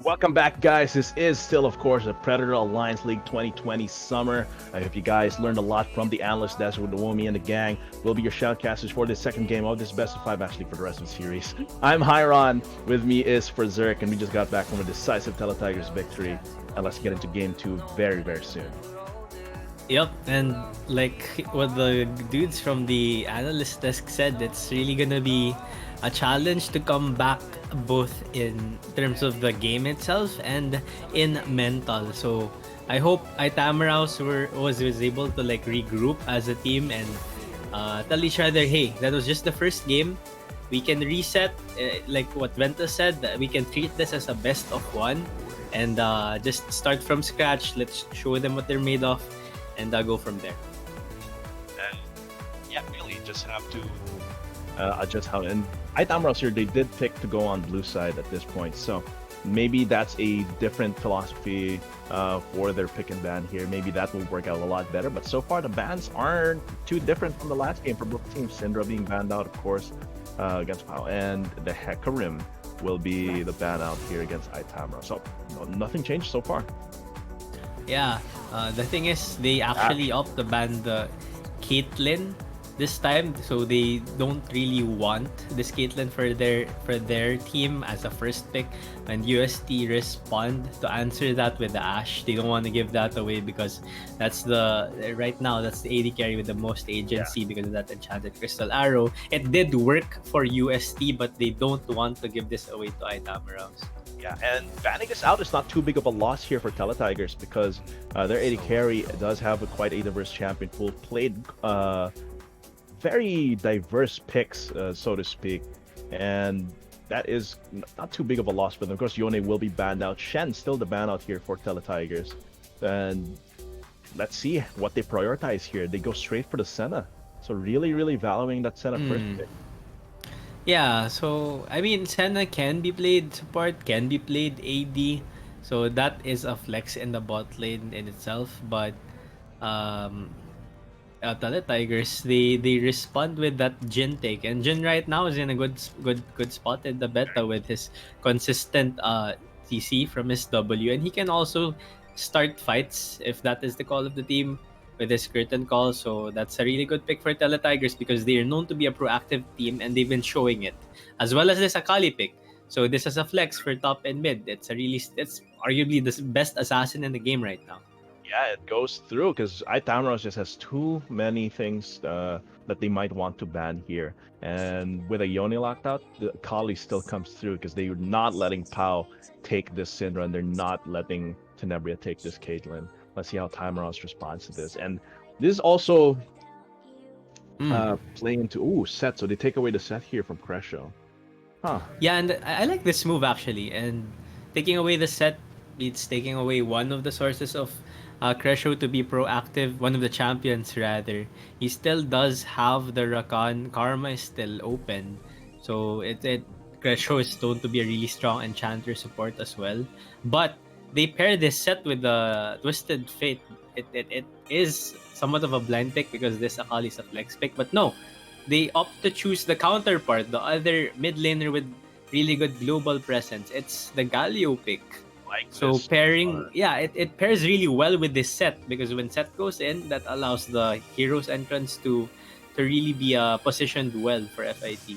Welcome back, guys. This is still, of course, the Predator Alliance League 2020 Summer. I hope you guys learned a lot from the analyst desk with the Womi and the gang. We'll be your shoutcasters for this second game of this best of five, actually, for the rest of the series. I'm Hyron. With me is Berserk, and we just got back from a decisive Teletigers victory. And let's get into game two very, very soon. Yep, and like what the dudes from the analyst desk said, it's really gonna be a challenge to come back both in terms of the game itself and in mental. So I hope iTamaraws was able to like regroup as a team and tell each other, hey, that was just the first game. We can reset, like what Venta said. That we can treat this as a best of one, and just start from scratch. Let's show them what they're made of and go from there. And yeah, really, just have to adjust how. And iTamaraws here, they did pick to go on blue side at this point, so maybe that's a different philosophy for their pick and ban here. Maybe that will work out a lot better. But so far, the bans aren't too different from the last game for both teams. Syndra being banned out, of course, against Pao, and the Hecarim will be the ban out here against iTamaraws. So nothing changed so far. Yeah, the thing is, they actually opt to ban the Caitlyn this time, so they don't really want this Caitlyn for their team as a first pick. And UST respond to answer that with the Ashe. They don't want to give that away because that's the right now that's the AD carry with the most agency because of that enchanted crystal arrow. It did work for UST, but they don't want to give this away to iTamaraws. Yeah, and banning us out is not too big of a loss here for Teletigers because their AD carry does have a quite a diverse champion pool, played very diverse picks, so to speak, and that is not too big of a loss for them. Of course, Yone will be banned out. Shen still the ban out here for Teletigers, and let's see what they prioritize here. They go straight for the Senna, so really valuing that Senna first pick. Yeah, so I mean, Senna can be played support, can be played AD, so that is a flex in the bot lane in itself. But um, Tigers, they respond with that Jin take, and Jin right now is in a good spot in the beta with his consistent CC from his W, and he can also start fights if that is the call of the team with his curtain call. So that's a really good pick for Teletigers because they are known to be a proactive team and they've been showing it, as well as this Akali pick. So this is a flex for top and mid. It's arguably the best assassin in the game right now. Yeah, it goes through because iTamaraws just has too many things that they might want to ban here. And with a Yoni locked out, the Kali still comes through because they're not letting Pao take this Syndra and they're not letting Tenebria take this Caitlyn. Let's see how Tamaraws responds to this. And this is also playing into set, so they take away the set here from Cresho. Huh. Yeah, and I like this move actually. And taking away the set means taking away one of the sources of Cresho to be proactive, one of the champions rather. He still does have the Rakan. Karma is still open. So it Cresho is known to be a really strong enchanter support as well. But they pair this set with the Twisted Fate. It is somewhat of a blind pick because this Akali is a flex pick. But no, they opt to choose the counterpart, the other mid laner with really good global presence. It's the Galio pick. Like So pairing, yeah, it pairs really well with this set because when set goes in, that allows the hero's entrance to really be positioned well for FIT.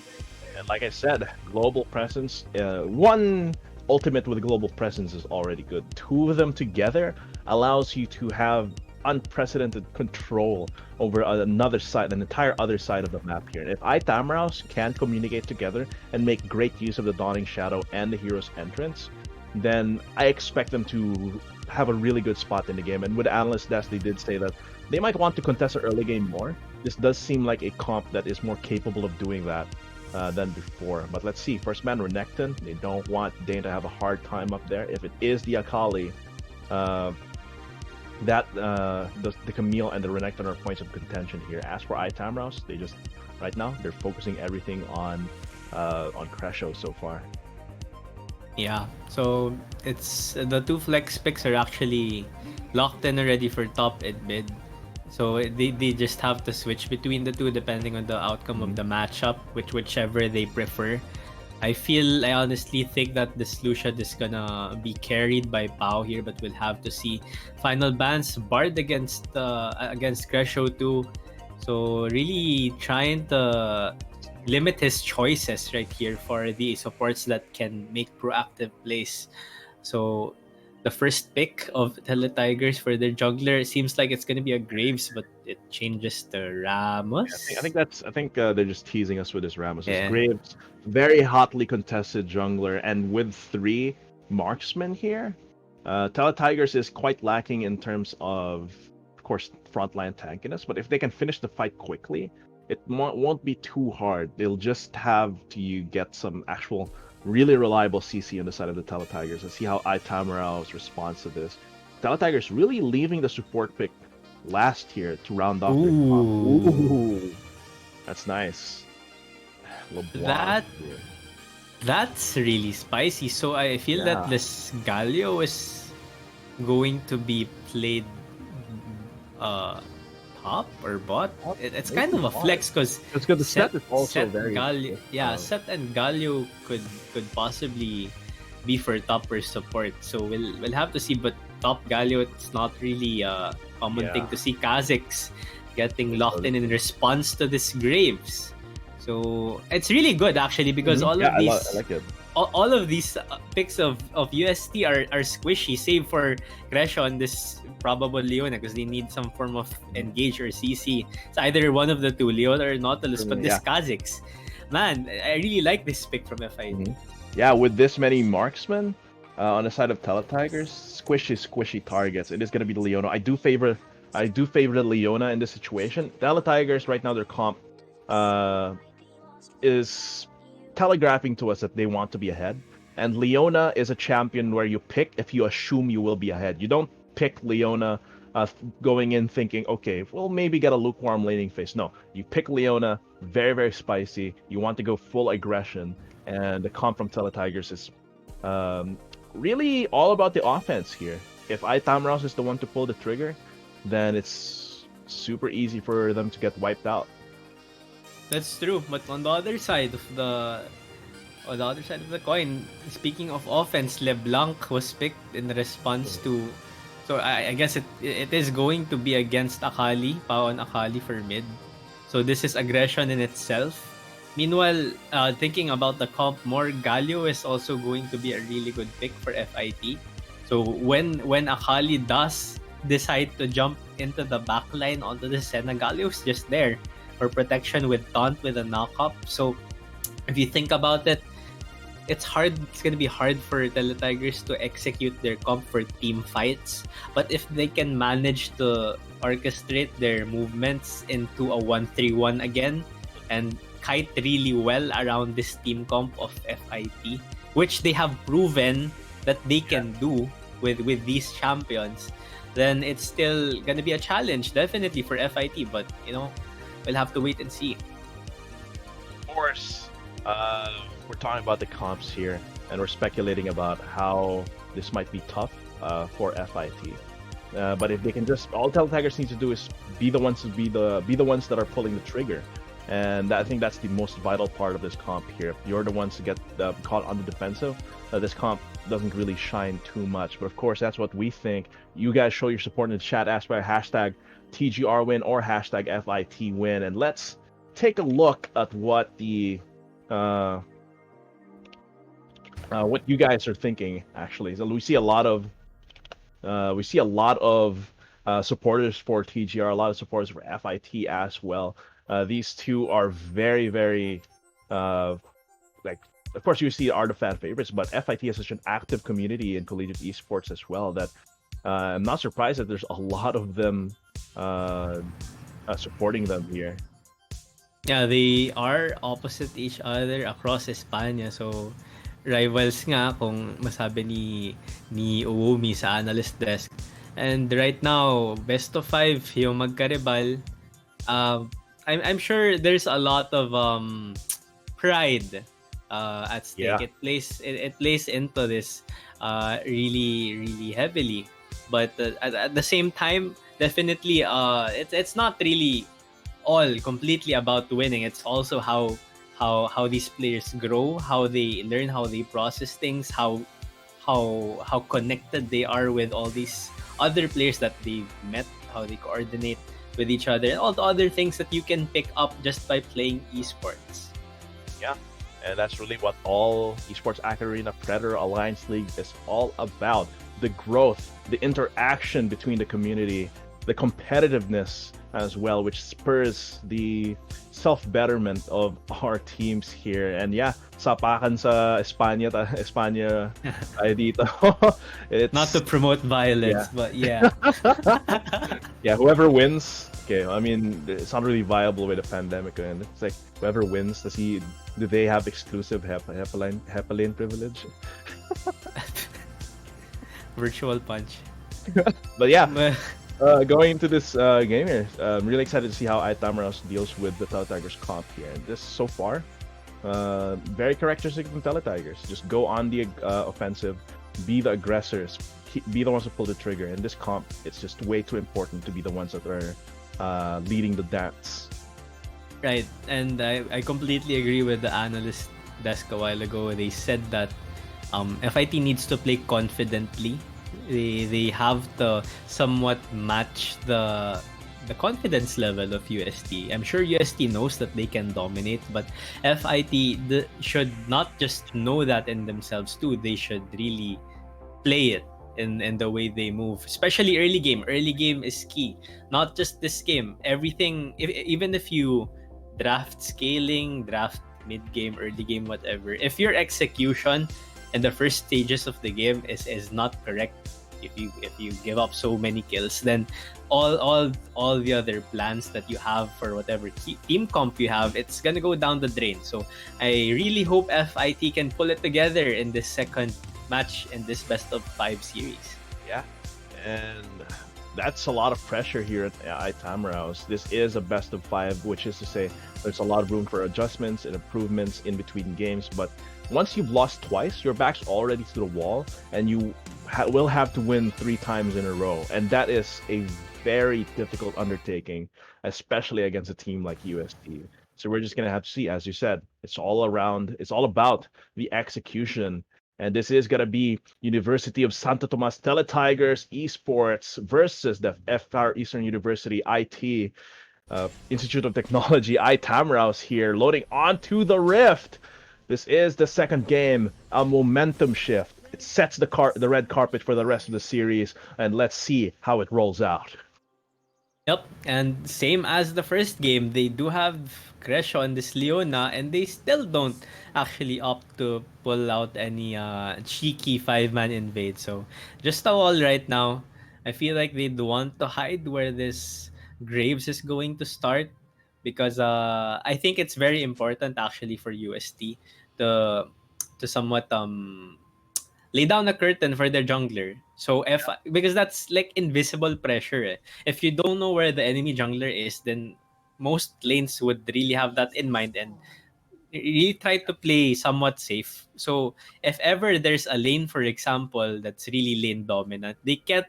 And like I said, global presence. One ultimate with global presence is already good. Two of them together allows you to have unprecedented control over another side, an entire other side of the map here. And if iTamaraws can communicate together and make great use of the Dawning Shadow and the hero's entrance, then I expect them to have a really good spot in the game. And with Analyst Desk, they did say that they might want to contest the early game more. This does seem like a comp that is more capable of doing that than before. But let's see. First man, Renekton. They don't want Dane to have a hard time up there. If it is the Akali, the Camille and the Renekton are points of contention here. As for iTamaraws, they just right now they're focusing everything on Cresho so far. Yeah, so it's the two flex picks are actually locked in already for top and mid. So they just have to switch between the two depending on the outcome of the matchup, whichever they prefer. I honestly think that this Lucian is gonna be carried by Pau here, but we'll have to see. Final bans Bard against Cresho too, so really trying to limit his choices right here for the supports that can make proactive plays. So the first pick of Teletigers for their jungler seems like it's gonna be a Graves, but it changes to Ramos. I think they're just teasing us with this Ramos. As Yeah. Graves, very hotly contested jungler, and with 3 marksmen here, Teletigers is quite lacking in terms of course, frontline tankiness. But if they can finish the fight quickly, it won't be too hard. They'll just have to get some actual really reliable CC on the side of the Teletigers and see how iTamaraws responds to this. Teletigers really leaving the support pick last here to round off their comp. Ooh, that's nice. LeBlanc That here. That's really spicy. So I feel that Yeah. this Galio is going to be played uh top or bot. It's kind Maybe of a bot. flex because It's good. The set is also Set very Galio, yeah, versatile. Set and Galio could possibly be for top or support. So we'll have to see. But top Galio, it's not really a common thing Yeah. to see Kazakhs getting locked So, in response to this Graves. So it's really good actually because yeah, I like it. all of these picks of UST are squishy, save for Cresho on this probable Leona because they need some form of engage or CC. It's either one of the two, Leona or Nautilus, but this Yeah. Kazakhs. Man, I really like this pick from FIT. Yeah, with this many marksmen on the side of Teletigers, squishy targets. It is going to be the Leona. I do favor the Leona in this situation. Teletigers right now, their comp uh, is telegraphing to us that they want to be ahead. And Leona is a champion where you pick if you assume you will be ahead. You don't pick Leona going in thinking, okay, we'll maybe get a lukewarm laning phase. No, you pick Leona, very, very spicy. You want to go full aggression. And the comp from Teletigers is really all about the offense here. If iTamaraws is the one to pull the trigger, then it's super easy for them to get wiped out. That's true. But on the other side of the coin, speaking of offense, LeBlanc was picked in response to. So I guess it is going to be against Akali, Pao and Akali for mid. So this is aggression in itself. Meanwhile, thinking about the comp more, Galio is also going to be a really good pick for FIT. So when Akali does decide to jump into the backline onto the Senna, Galio is just there for protection with taunt with a knockup. So if you think about it, it's hard. It's gonna be hard for Teletigers to execute their comp for team fights. But if they can manage to orchestrate their movements into a 1-3-1 again and kite really well around this team comp of FIT, which they have proven that they can do with these champions, then it's still gonna be a challenge, definitely for FIT. But we'll have to wait and see. Of course, we're talking about the comps here, and we're speculating about how this might be tough for FIT. But if they can just, all Teletigers need to do is be the ones that are pulling the trigger, and I think that's the most vital part of this comp here. If you're the ones to get caught on the defensive, this comp doesn't really shine too much. But of course, that's what we think. You guys show your support in the chat. Ask by hashtag TGRWin or hashtag FITWin, and let's take a look at what the what you guys are thinking. Actually, so we see a lot of supporters for TGR, a lot of supporters for FIT as well. These two are very, very like. Of course, you see are the fan favorites, but FIT has such an active community in collegiate esports as well that I'm not surprised that there's a lot of them supporting them here. Yeah, they are opposite each other across Espanya. So, rivals nga kung masabi ni Uwumi sa analyst desk. And right now, best of 5 yung magkaribal. I'm sure there's a lot of pride at stake. Yeah. It plays into this really really heavily. But at the same time, definitely it's not really all completely about winning. It's also how how these players grow, how they learn, how they process things, how connected they are with all these other players that they've met, how they coordinate with each other, and all the other things that you can pick up just by playing esports. Yeah. And that's really what all Esports Arena Predator Alliance League is all about. The growth, the interaction between the community, the competitiveness as well, which spurs the self-betterment of our teams here. And yeah, sapakan sa Espanya, Espanya tayo dito. Not to It's, promote yeah. violence, but yeah. Yeah, whoever wins, okay, I mean, it's not really viable with a pandemic, and it's like whoever wins, do they have exclusive Hepaline privilege? Virtual punch. But yeah, But going into this game here, I'm really excited to see how iTamaraws deals with the Teletigers comp here. And this so far, very characteristic from Teletigers. Just go on the offensive, be the aggressors, be the ones to pull the trigger. In this comp, it's just way too important to be the ones that are leading the dance. right, and I completely agree with the analyst desk a while ago. They said that FIT needs to play confidently. They have to somewhat match the confidence level of UST. I'm sure UST knows that they can dominate, but FIT should not just know that in themselves too. They should really play it in the way they move, especially early game. Early game is key. Not just this game. Everything, even if you draft scaling, draft mid game, early game, whatever. If your execution in the first stages of the game is not correct, if you give up so many kills, then all the other plans that you have for whatever team comp you have, it's gonna go down the drain. So I really hope FIT can pull it together in this second match in this best of 5 series. Yeah, and that's a lot of pressure here at iTamaraws. This is a best of 5, which is to say there's a lot of room for adjustments and improvements in between games. But once you've lost twice, your back's already to the wall, and you will have to win 3 times in a row. And that is a very difficult undertaking, especially against a team like UST. So we're just going to have to see, as you said, it's all around, it's all about the execution. And this is going to be University of Santo Tomas Teletigers Esports versus the FR Eastern University IT Institute of Technology iTamaraws here, loading onto the Rift. This is the second game, a momentum shift. It sets the red carpet for the rest of the series, and let's see how it rolls out. Yep, and same as the first game, they do have Crescio and this Leona, and they still don't actually opt to pull out any cheeky 5-man invade. So just a wall right now. I feel like they'd want to hide where this Graves is going to start, because I think it's very important actually for UST to somewhat lay down a curtain for their jungler. So if because that's like invisible pressure. If you don't know where the enemy jungler is, then most lanes would really have that in mind and really try to play somewhat safe. So if ever there's a lane, for example, that's really lane dominant, they can't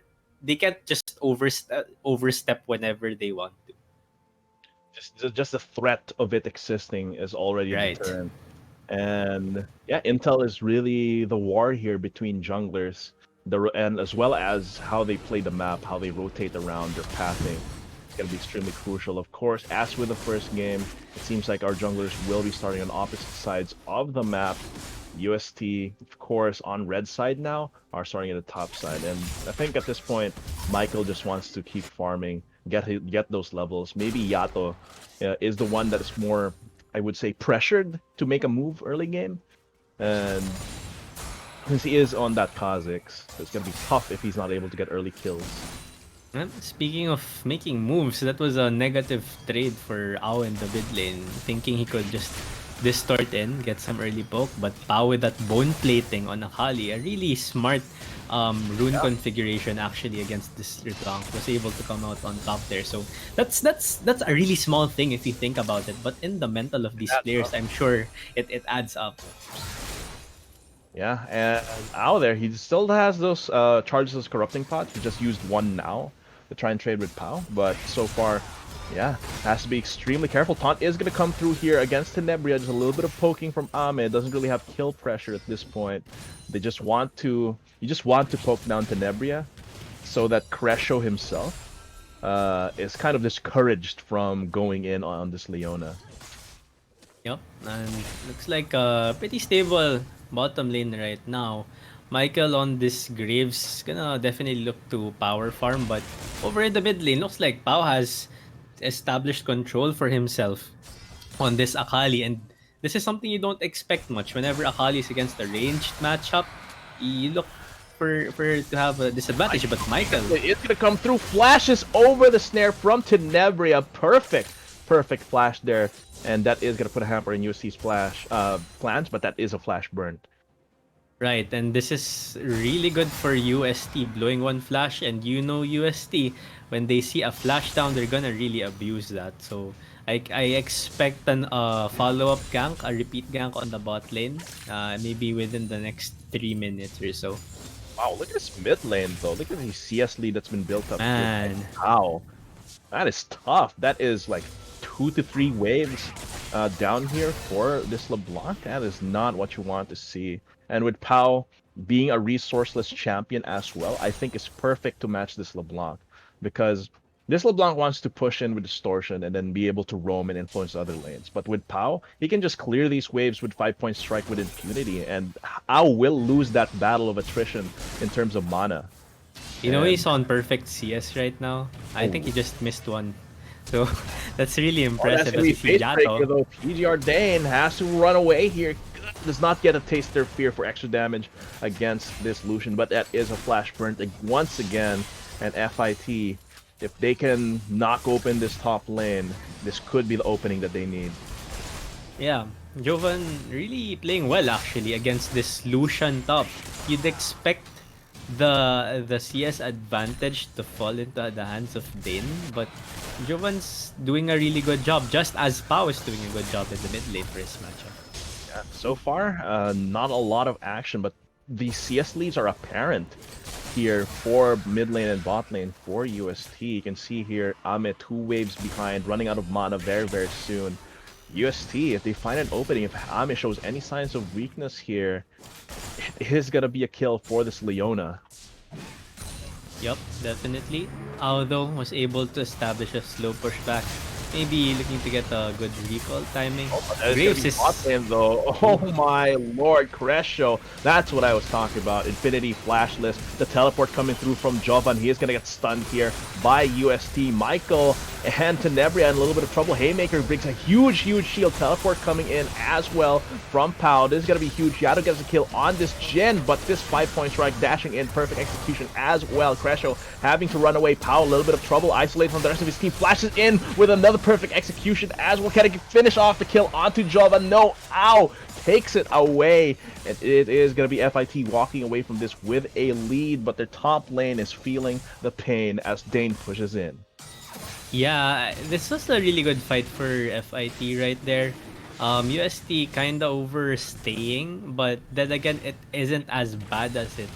just overstep whenever they want to. Just the threat of it existing is already a Right. deterrent. And yeah, Intel is really the war here between junglers, and as well as how they play the map, how they rotate around their pathing. It's gonna be extremely crucial. Of course, as with the first game, it seems like our junglers will be starting on opposite sides of the map. UST, of course, on red side now, are starting at the top side. And I think at this point, Michael just wants to keep farming, get those levels. Maybe Yato is the one that is more, I would say, pressured to make a move early game. And since he is on that Kha'Zix, it's gonna be tough if he's not able to get early kills. Speaking of making moves, that was a negative trade for Ao in the mid lane, thinking he could just distort in, get some early poke, but Pao with that bone plating on Akali, a really smart rune configuration actually against this Tank, was able to come out on top there. So that's a really small thing if you think about it, but in the mental of these players, I'm sure it adds up. Yeah, and out there, he still has those charges as corrupting pots. He just used one now to try and trade with Pao, but so far Yeah, has to be extremely careful. Taunt is going to come through here against Tenebria. Just a little bit of poking from Ame. Doesn't really have kill pressure at this point. They just want to, you just want to poke down Tenebria so that Crescio himself is kind of discouraged from going in on this Leona. Yep, and looks like a pretty stable bottom lane right now. Michael on this Graves is gonna definitely look to power farm, but over in the mid lane, looks like Pao has established control for himself on this Akali, and this is something you don't expect much. Whenever Akali is against a ranged matchup, you look for her to have a disadvantage, but Michael. It's gonna come through. Flashes over the snare from Tenebria. Perfect, perfect flash there, and that is gonna put a hamper in UST's flash plans. But that is a flash burn. Right, and this is really good for UST blowing one flash, and you know UST, when they see a flash down, they're gonna really abuse that. So I expect an follow-up gank, a repeat gank on the bot lane, maybe within the next 3 minutes or so. Wow, look at this mid lane though. Look at the CS lead that's been built up here. Man, Wow, that is tough. That is like 2 to 3 waves down here for this LeBlanc. That is not what you want to see. And with Pau being a resourceless champion as well, I think it's perfect to match this LeBlanc because this LeBlanc wants to push in with distortion and then be able to roam and influence other lanes. But with Pau, he can just clear these waves with 5-point strike with impunity, and Ao will lose that battle of attrition in terms of mana. you know And he's on perfect CS right now. I think he oh, just missed one. So that's really oh, that's impressive gonna as be you see face breaker Yato. though. PGR Dane has to run away here. Does not get a taster fear for extra damage against this Lucian, but that is a flash burn once again. And FIT, if they can knock open this top lane, this could be the opening that they need. Yeah, Jovan really playing well actually against this Lucian top. You'd expect the CS advantage to fall into the hands of Dane, but Jovan's doing a really good job, just as Pao is doing a good job in the mid lane for his matchup. Yeah, so far, not a lot of action, but the CS leads are apparent here for mid lane and bot lane for UST. You can see here Ame 2 waves behind, running out of mana very, very soon. UST, if they find an opening, if Ame shows any signs of weakness here, it is gonna be a kill for this Leona. Yup, definitely. Although was able to establish a slow pushback, maybe looking to get a good recall timing. Oh, that is gonna Graves be bot is lane though. Oh my lord, Crescio. That's what I was talking about. Infinity Flashless. The teleport coming through from Jovan. He is gonna get stunned here by UST. Michael and Tenebria in a little bit of trouble. Haymaker brings a huge, huge shield. Teleport coming in as well from Pau. This is gonna be huge. Yato gets a kill on this Jin, but this 5-point strike dashing in. Perfect execution as well. Crescio having to run away. Pau a little bit of trouble. Isolated from the rest of his team. Flashes in with another perfect execution as well. Can he finish off the kill onto Jova? No. Ow! Takes it away. And it is going to be FIT walking away from this with a lead, but their top lane is feeling the pain as Dane pushes in. Yeah, this was a really good fight for FIT right there. UST kind of overstaying, but then again, it isn't as bad as it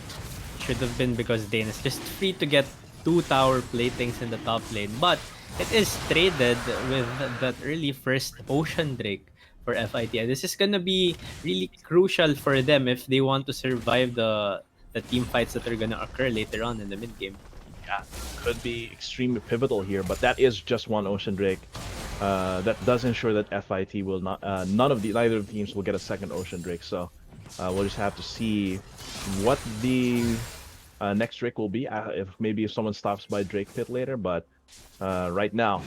should have been because Dane is just free to get 2 tower platings in the top lane. But it is traded with that early first Ocean Drake for FIT. And this is gonna be really crucial for them if they want to survive the team fights that are gonna occur later on in the mid game. Yeah, could be extremely pivotal here, but that is just one Ocean Drake. That does ensure that FIT will not, neither of the teams will get a second Ocean Drake. So we'll just have to see what the next Drake will be. If someone stops by Drake Pit later, but right now,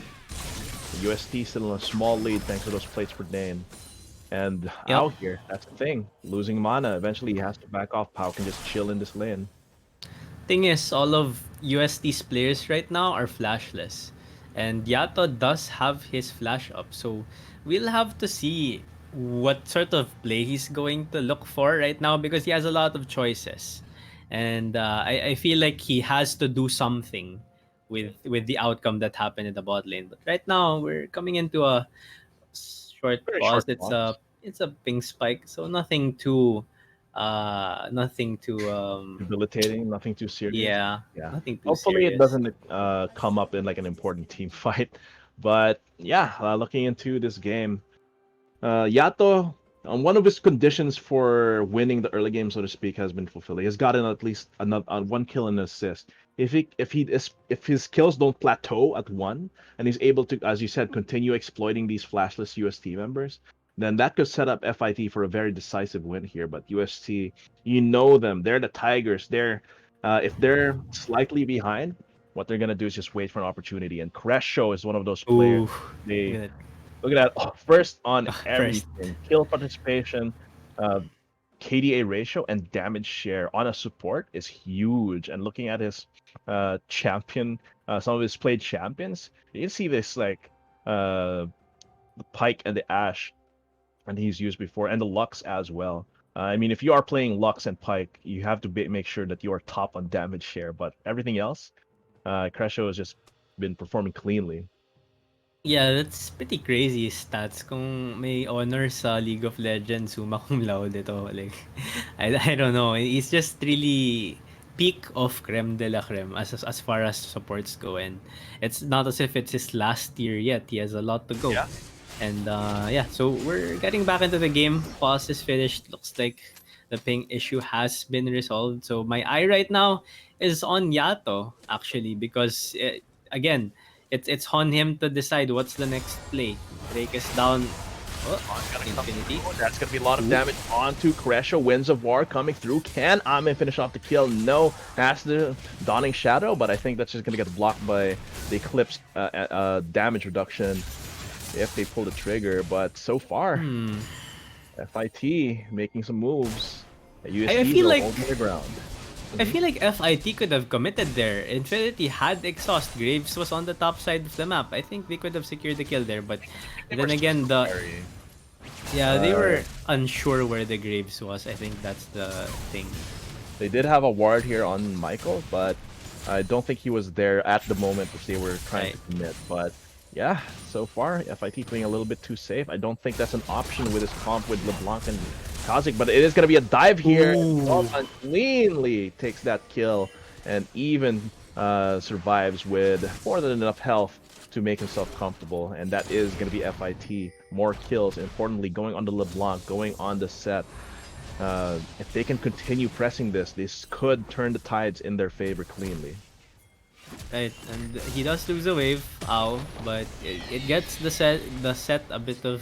UST still in a small lead thanks to those plates for Dane. And Yep. out here, that's the thing. Losing mana, eventually he has to back off. Pau can just chill in this lane. Thing is, all of UST's players right now are flashless. And Yato does have his flash up. So we'll have to see what sort of play he's going to look for right now because he has a lot of choices. And I feel like he has to do something with the outcome that happened in the bot lane. But right now, we're coming into a short Very pause. short pause. It's a ping spike, so nothing too Debilitating, nothing too serious. yeah, Yeah. nothing too Hopefully it serious. doesn't come up in like an important team fight. But yeah, looking into this game, Yato, one of his conditions for winning the early game, so to speak, has been fulfilled. He has gotten at least another one kill and an assist. If his kills don't plateau at one, and he's able to, as you said, continue exploiting these flashless UST members, then that could set up FIT for a very decisive win here. But UST, you know them, they're the Tigers. If they're slightly behind, what they're gonna do is just wait for an opportunity. And Crescio is one of those players. Ooh, They look at Look at that. Oh, first on that. First. everything. Kill participation, uh, KDA ratio, and damage share on a support is huge. And looking at his champion, some of his played champions, you can see this like the Pike and the Ash, and he's used before, and the Lux as well. I mean, if you are playing Lux and Pike, you have to make sure that you are top on damage share. But everything else, Crescio has just been performing cleanly. Yeah, that's pretty crazy stats. Kung may honor sa League of Legends, summa cum laude ito. Like, I don't know. He's just really peak of creme de la creme as far as supports go. And it's not as if it's his last year yet. He has a lot to go. Yeah. And yeah, so we're getting back into the game. Pause is finished. Looks like the ping issue has been resolved. So my eye right now is on Yato actually because again, it's on him to decide what's the next play. Drake is down. Oh, On's gonna come Infinity. through. That's gonna be a lot of Ooh. damage onto Crescio. Winds of War coming through. Can Amin finish off the kill? No. Has the Dawning Shadow, but I think that's just gonna get blocked by the Eclipse damage reduction if they pull the trigger. But so far, Hmm. FIT making some moves. I UST feel though like holding the ground. I feel like FIT could have committed there. Infinity had exhaust. Graves was on the top side of the map. I think they could have secured the kill there, but They were then again, the very, yeah, they uh, were unsure where the Graves was. I think that's the thing. They did have a ward here on Michael, but I don't think he was there at the moment which they were trying Right. to commit. But yeah, so far FIT playing a little bit too safe. I don't think that's an option with his comp with LeBlanc and Kazik, but it is gonna be a dive here. And Ooh. Roman cleanly takes that kill and even survives with more than enough health to make himself comfortable. And that is gonna be FIT. More kills, importantly, going on the LeBlanc, going on the set. If they can continue pressing this could turn the tides in their favor cleanly. Right, and he does lose a wave, ow, but it gets the set a bit of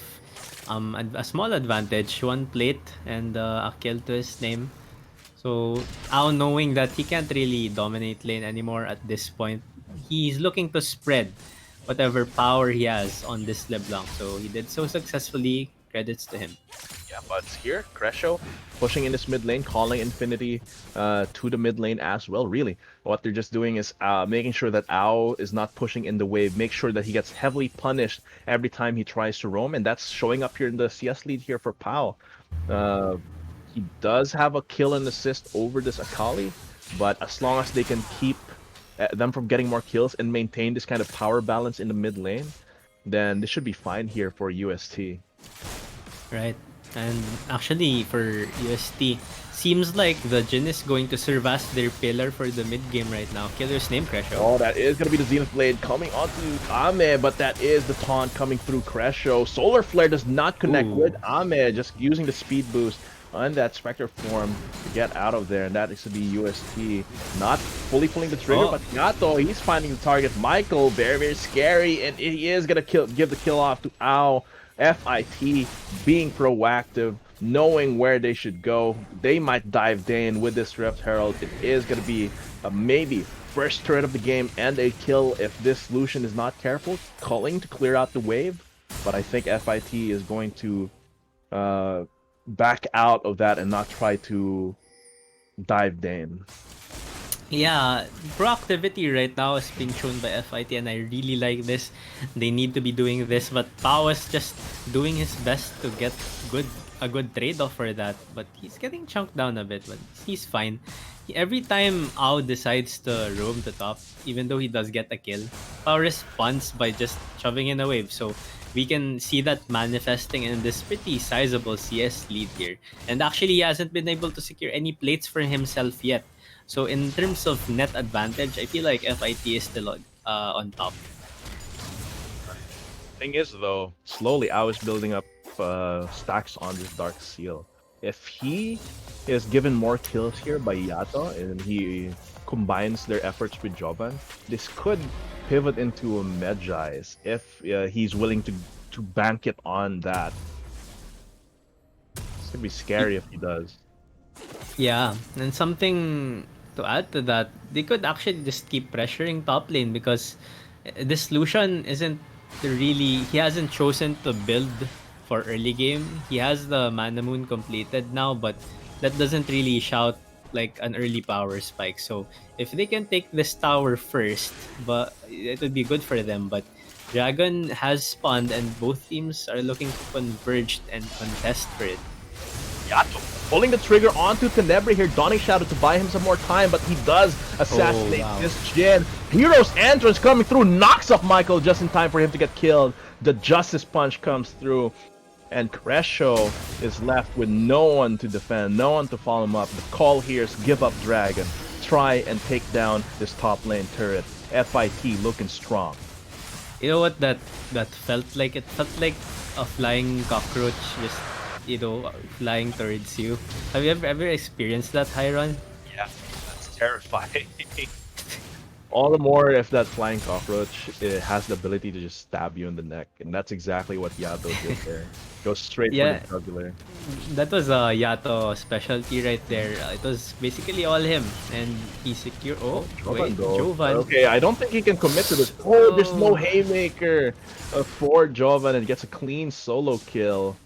a small advantage, one plate and a kill to his name. So Ao knowing that he can't really dominate lane anymore at this point, he's looking to spread whatever power he has on this LeBlanc. So he did so successfully. Credits to him. Yeah, but here, Crescio pushing in this mid lane, calling Infinity to the mid lane as well. Really, what they're just doing is making sure that Ao is not pushing in the wave, make sure that he gets heavily punished every time he tries to roam, and that's showing up here in the CS lead here for Pao. Uh, he does have a kill and assist over this Akali, but as long as they can keep them from getting more kills and maintain this kind of power balance in the mid lane, then this should be fine here for UST. Right. And actually, for UST, seems like the Jin is going to serve as their pillar for the mid game right now. Killer's name, Crescio. Oh, that is going to be the Zenith Blade coming onto Ame, but that is the taunt coming through Crescio. Solar Flare does not connect Ooh. with Ame, just using the speed boost on that Spectre form to get out of there, and that is to be UST. Not fully pulling the trigger, Oh. but Yato, he's finding the target. Michael, very, very scary, and he is going to give the kill off to Ao. FIT being proactive, knowing where they should go. They might dive in with this Rift Herald. It is going to be a maybe first turret of the game and a kill if this Lucian is not careful, culling to clear out the wave. But I think FIT is going to back out of that and not try to dive in. Yeah, proactivity right now is being shown by FIT, and I really like this. They need to be doing this, but Pao is just doing his best to get a good trade-off for that. But he's getting chunked down a bit, but he's fine. Every time Ao decides to roam the top, even though he does get a kill, Pao responds by just shoving in a wave. So we can see that manifesting in this pretty sizable CS lead here. And actually, he hasn't been able to secure any plates for himself yet. So in terms of net advantage, I feel like FIT is still on top. Thing is, though, slowly I was building up stacks on this Dark Seal. If he is given more kills here by Yato and he combines their efforts with Jovan, this could pivot into a Medjai's if he's willing to bank it on that. It's gonna be scary if he does. Yeah, and something to add to that, they could actually just keep pressuring top lane because this Lucian isn't really, he hasn't chosen to build for early game. He has the Mana Moon completed now, but that doesn't really shout like an early power spike. So if they can take this tower first, but it would be good for them. But Dragon has spawned and both teams are looking to converge and contest for it. Yato pulling the trigger onto Tenebri here, donning Shadow to buy him some more time, but he does assassinate this Jhin. Hero's entrance coming through, knocks off Michael just in time for him to get killed. The Justice Punch comes through, and Crescio is left with no one to defend, no one to follow him up. The call here is give up Dragon, try and take down this top lane turret. FIT looking strong. You know what that felt like? It felt like a flying cockroach just flying towards you. Have you ever experienced that, Hyron? Yeah, that's terrifying. All the more if that flying cockroach has the ability to just stab you in the neck, and that's exactly what Yato did there. Goes straight Yeah. for the jugular. That was a Yato specialty right there. It was basically all him, and he secured. Oh, wait, Jovan. Okay, I don't think he can commit to this. Oh, there's no haymaker for Jovan, and gets a clean solo kill.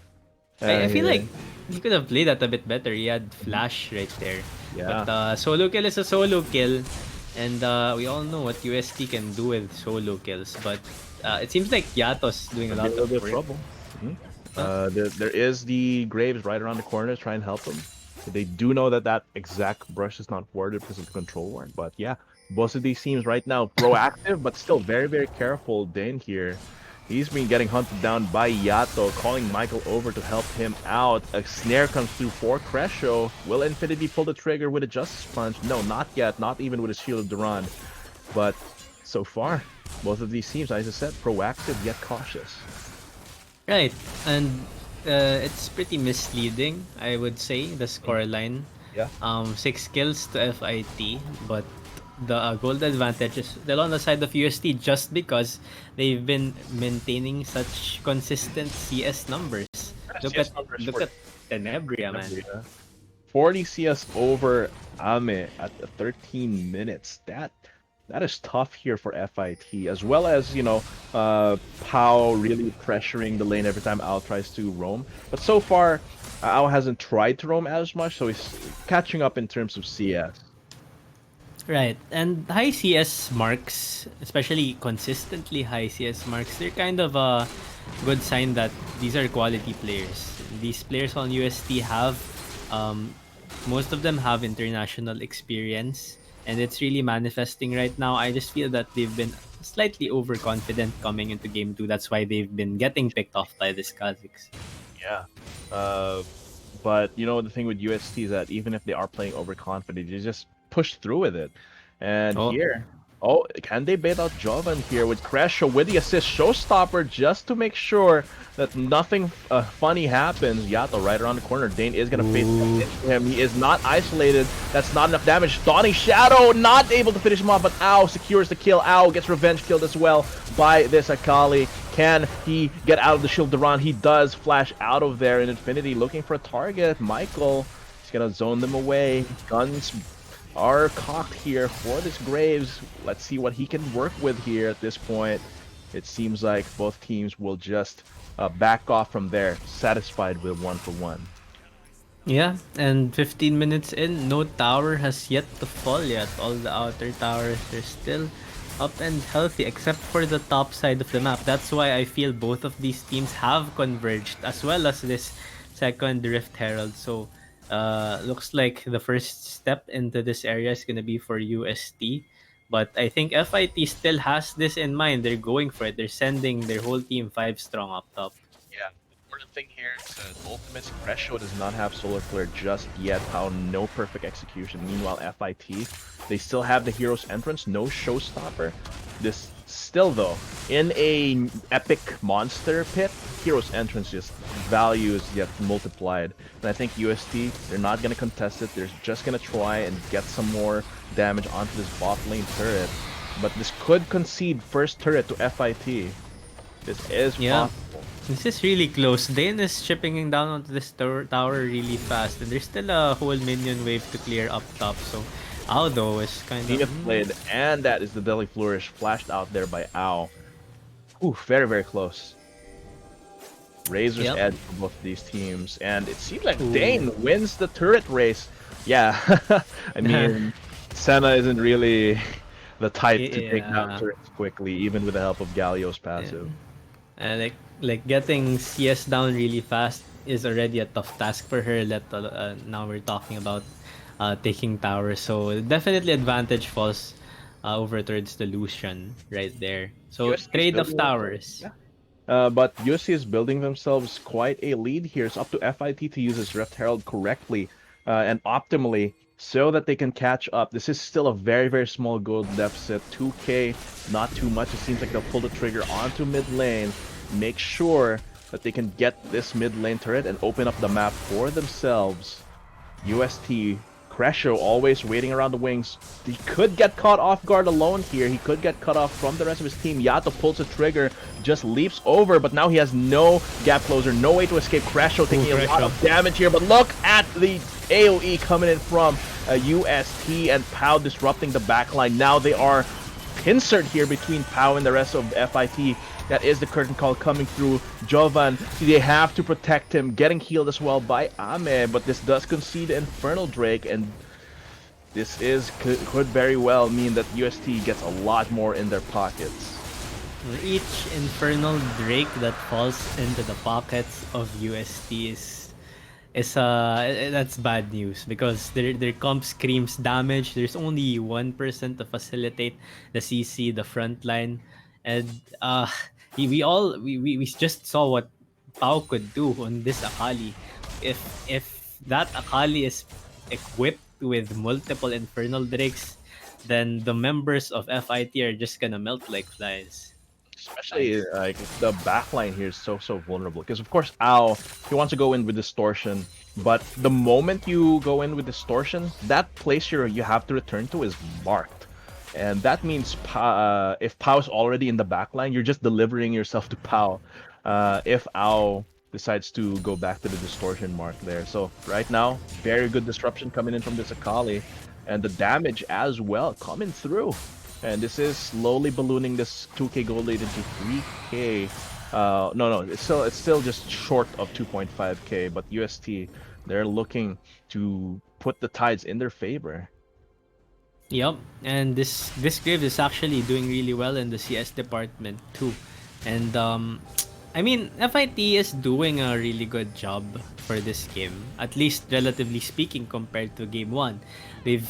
I feel like he could have played that a bit better. He had flash right there. Yeah. But solo kill is a solo kill. And we all know what UST can do with solo kills. But it seems like Yato's doing a lot of work. Trouble. There is the Graves right around the corner to try and help him. They do know that that exact brush is not warded because of the control ward. But yeah, both of these teams right now proactive, but still very, very careful. Dane here. He's been getting hunted down by Yato, calling Michael over to help him out. A snare comes through for Crescio. Will Infinity pull the trigger with a Justice Punch? No, not yet. Not even with a Shield of Duran. But so far, both of these teams, as I said, proactive yet cautious. Right. And it's pretty misleading, I would say, the scoreline. Yeah. 6 kills to FIT, but the gold advantage is still on the side of UST just because they've been maintaining such consistent CS numbers. Look at Tenebria, man. 40 CS over Ame at 13 minutes. That is tough here for FIT, as well as, Pao really pressuring the lane every time Ao tries to roam. But so far, Ao hasn't tried to roam as much, so he's catching up in terms of CS. Right. And high CS marks, especially consistently high CS marks, they're kind of a good sign that these are quality players. These players on UST have, most of them have international experience, and it's really manifesting right now. I just feel that they've been slightly overconfident coming into Game 2. That's why they've been getting picked off by the Kazakhs. Yeah. But, the thing with UST is that even if they are playing overconfident, they just push through with it. And here, can they bait out Jovan here with Crescio with the assist showstopper just to make sure that nothing funny happens? Yato right around the corner. Dane is gonna face him. He is not isolated. That's not enough damage. Dawning Shadow not able to finish him off, but Ao secures the kill. Ao gets revenge killed as well by this Akali. Can he get out of the Shield Duran? He does flash out of there in Infinity looking for a target. Michael is gonna zone them away. Guns are cocked here for this Graves. Let's see what he can work with here at this point. It seems like both teams will just back off from there, satisfied with 1-for-1. Yeah, and 15 minutes in, no tower has yet to fall yet. All the outer towers are still up and healthy except for the top side of the map. That's why I feel both of these teams have converged as well as this second Rift Herald. So looks like the first step into this area is going to be for UST. But I think FIT still has this in mind. They're going for it. They're sending their whole team 5 strong up top. Yeah, the important thing here is Ultimate's Crescio does not have Solar Flare just yet. How no perfect execution. Meanwhile, FIT, they still have the Hero's Entrance, no showstopper. This still though, in a epic monster pit, Hero's entrance just values get multiplied. And I think UST, they're not gonna contest it. They're just gonna try and get some more damage onto this bot lane turret. But this could concede first turret to FIT. This is Yeah. possible. This is really close. Dane is chipping down onto this tower really fast, and there's still a whole minion wave to clear up top. So, Aldo is kind of Zenith Blade, and that is the Deadly Flourish flashed out there by Ao. Ooh, very, very close. Razor's Yep. edge for both of these teams, and it seems like Ooh. Dane wins the turret race. Yeah, I mean, Senna isn't really the type to take down Yeah. turrets quickly, even with the help of Galio's passive. Like getting CS down really fast is already a tough task for her. Now we're talking about taking towers, so definitely advantage falls over towards the Lucian right there. So USC is trade of building themselves. towers. Yeah. But USC is building themselves quite a lead here. It's up to FIT to use his Rift Herald correctly and optimally so that they can catch up. This is still a very, very small gold deficit. 2k, not too much. It seems like they'll pull the trigger onto mid lane, make sure that they can get this mid lane turret and open up the map for themselves. UST, Crescio always waiting around the wings. He could get caught off guard alone here. He could get cut off from the rest of his team. Yato pulls the trigger, just leaps over, but now he has no gap closer, no way to escape. Crescio taking a lot of damage here, but look at the AoE coming in from UST and Pau disrupting the backline. Now they are pincered here between Pau and the rest of FIT. That is the curtain call coming through. Jovan, they have to protect him, getting healed as well by Ame, but this does concede Infernal Drake, and this could very well mean that UST gets a lot more in their pockets. Each Infernal Drake that falls into the pockets of UST is that's bad news because their comp screams damage. There's only 1% to facilitate the CC, the front line, and we just saw what Pau could do on this Akali. If that Akali is equipped with multiple Infernal Drakes, then the members of FIT are just gonna melt like flies. Especially like the backline here is so vulnerable because of course Ao, he wants to go in with distortion, but the moment you go in with distortion, that place you have to return to is marked, and that means if Pau's already in the backline, you're just delivering yourself to Pau. If Ao decides to go back to the distortion mark there, so right now very good disruption coming in from this Akali, and the damage as well coming through. And this is slowly ballooning this 2k gold lead into 3k. No, it's still just short of 2.5k. But UST, they're looking to put the tides in their favor. Yep, and this Graves is actually doing really well in the CS department too, and I mean FIT is doing a really good job for this game, at least relatively speaking compared to game one. They've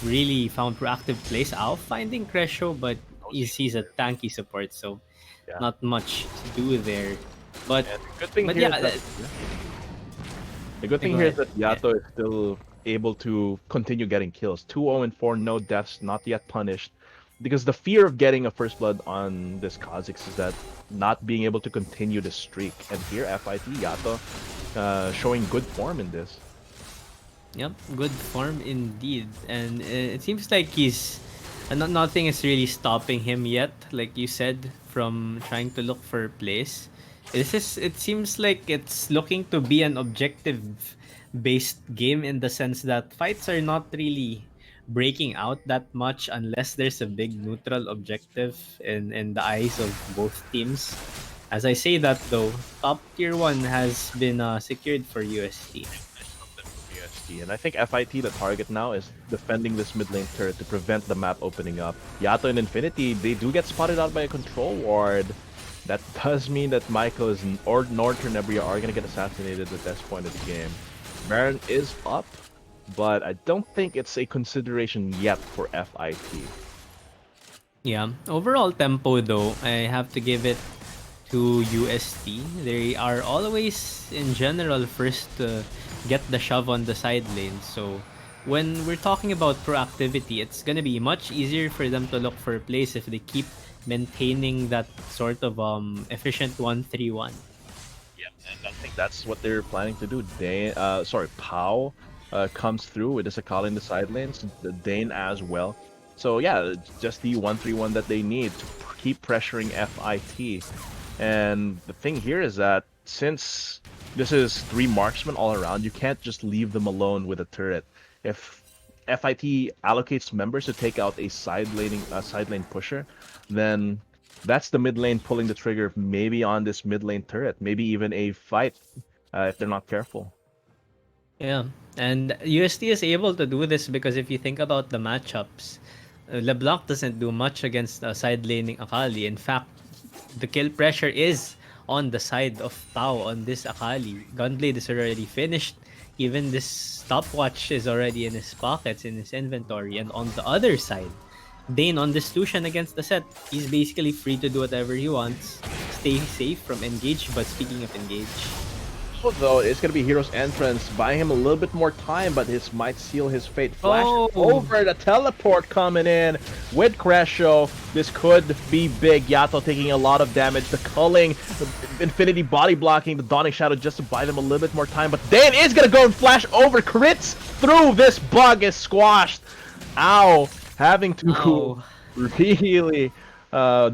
really found proactive plays out finding Crescio, but he's a tanky support, so Yeah. not much to do there. But And the good thing but here yeah, is that the good thing go here is ahead. that Yato is still able to continue getting kills. 2-0-4, no deaths, not yet punished. Because the fear of getting a first blood on this Kha'Zix is that not being able to continue the streak. And here, FIT Yato showing good form in this. Yep, good form indeed, and it seems like he's nothing is really stopping him yet. Like you said, from trying to look for plays. It seems like it's looking to be an objective based game in the sense that fights are not really breaking out that much unless there's a big neutral objective in the eyes of both teams. As I say that though, top tier 1 has been secured for UST. UST. And I think FIT, the target now, is defending this mid lane turret to prevent the map opening up. Yato and Infinity, they do get spotted out by a control ward. That does mean that Michael or Northern Nebria are going to get assassinated at this point of the game. Baron is up, but I don't think it's a consideration yet for FIT. Yeah, overall tempo though, I have to give it to UST. They are always in general first to get the shove on the side lane. So when we're talking about proactivity, it's gonna be much easier for them to look for plays if they keep maintaining that sort of efficient 1-3-1. Yeah, and I think that's what they're planning to do. Pau comes through with the Sakali in the side lanes, the Dane as well. So yeah, it's just the 1-3-1 that they need to keep pressuring FIT. And the thing here is that since this is three marksmen all around, you can't just leave them alone with a turret. If FIT allocates members to take out a side lane pusher, then that's the mid lane pulling the trigger, maybe on this mid lane turret, maybe even a fight if they're not careful. Yeah, and UST is able to do this because if you think about the matchups, LeBlanc doesn't do much against side laning Akali. In fact, the kill pressure is on the side of Tao on this Akali. Gunblade is already finished. Even this stopwatch is already in his pockets, in his inventory. And on the other side, Dane on this Lucian against the set, he's basically free to do whatever he wants. Stay safe from engage, but speaking of engage, Though it's gonna be Hero's entrance, buying him a little bit more time, but this might seal his fate. Flash oh, over the teleport coming in with Crescio. This could be big. Yato taking a lot of damage. The culling, the infinity body blocking, the dawning shadow just to buy them a little bit more time. But Dan is gonna go and flash over, crits through. This bug is squashed. Ow! Having to ow. really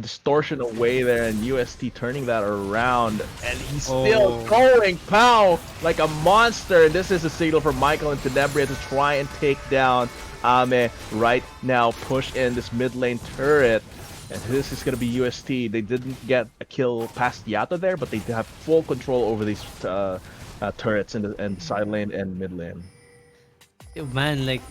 distortion away there, and UST turning that around, and he's still Oh. going pow like a monster. And this is a signal for Michael and Tenebria to try and take down Ame right now. Push in this mid lane turret, and this is gonna be UST. They didn't get a kill past Yato there, but they have full control over these turrets in the side lane and mid lane. Man, like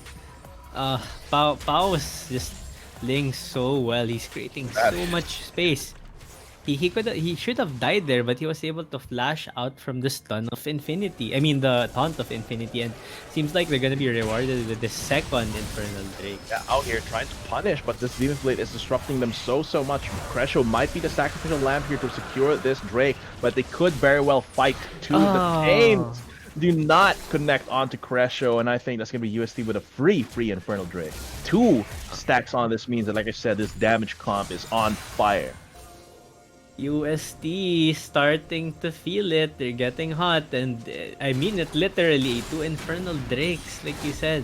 uh Pao was just playing so well. He's creating That so much space. He should have died there, but he was able to flash out from the stun of infinity. I mean the taunt of infinity, and seems like they're gonna be rewarded with the second infernal drake. Yeah, out here trying to punish, but this Demon Blade is disrupting them so much. Crescio might be the sacrificial lamb here to secure this Drake, but they could very well fight too. The Oh. chains do not connect onto Crescio, and I think that's gonna be UST with a free Infernal Drake. Two stacks on this means that, like I said, this damage comp is on fire. UST starting to feel it. They're getting hot, and I mean it literally. Two infernal drakes, like you said.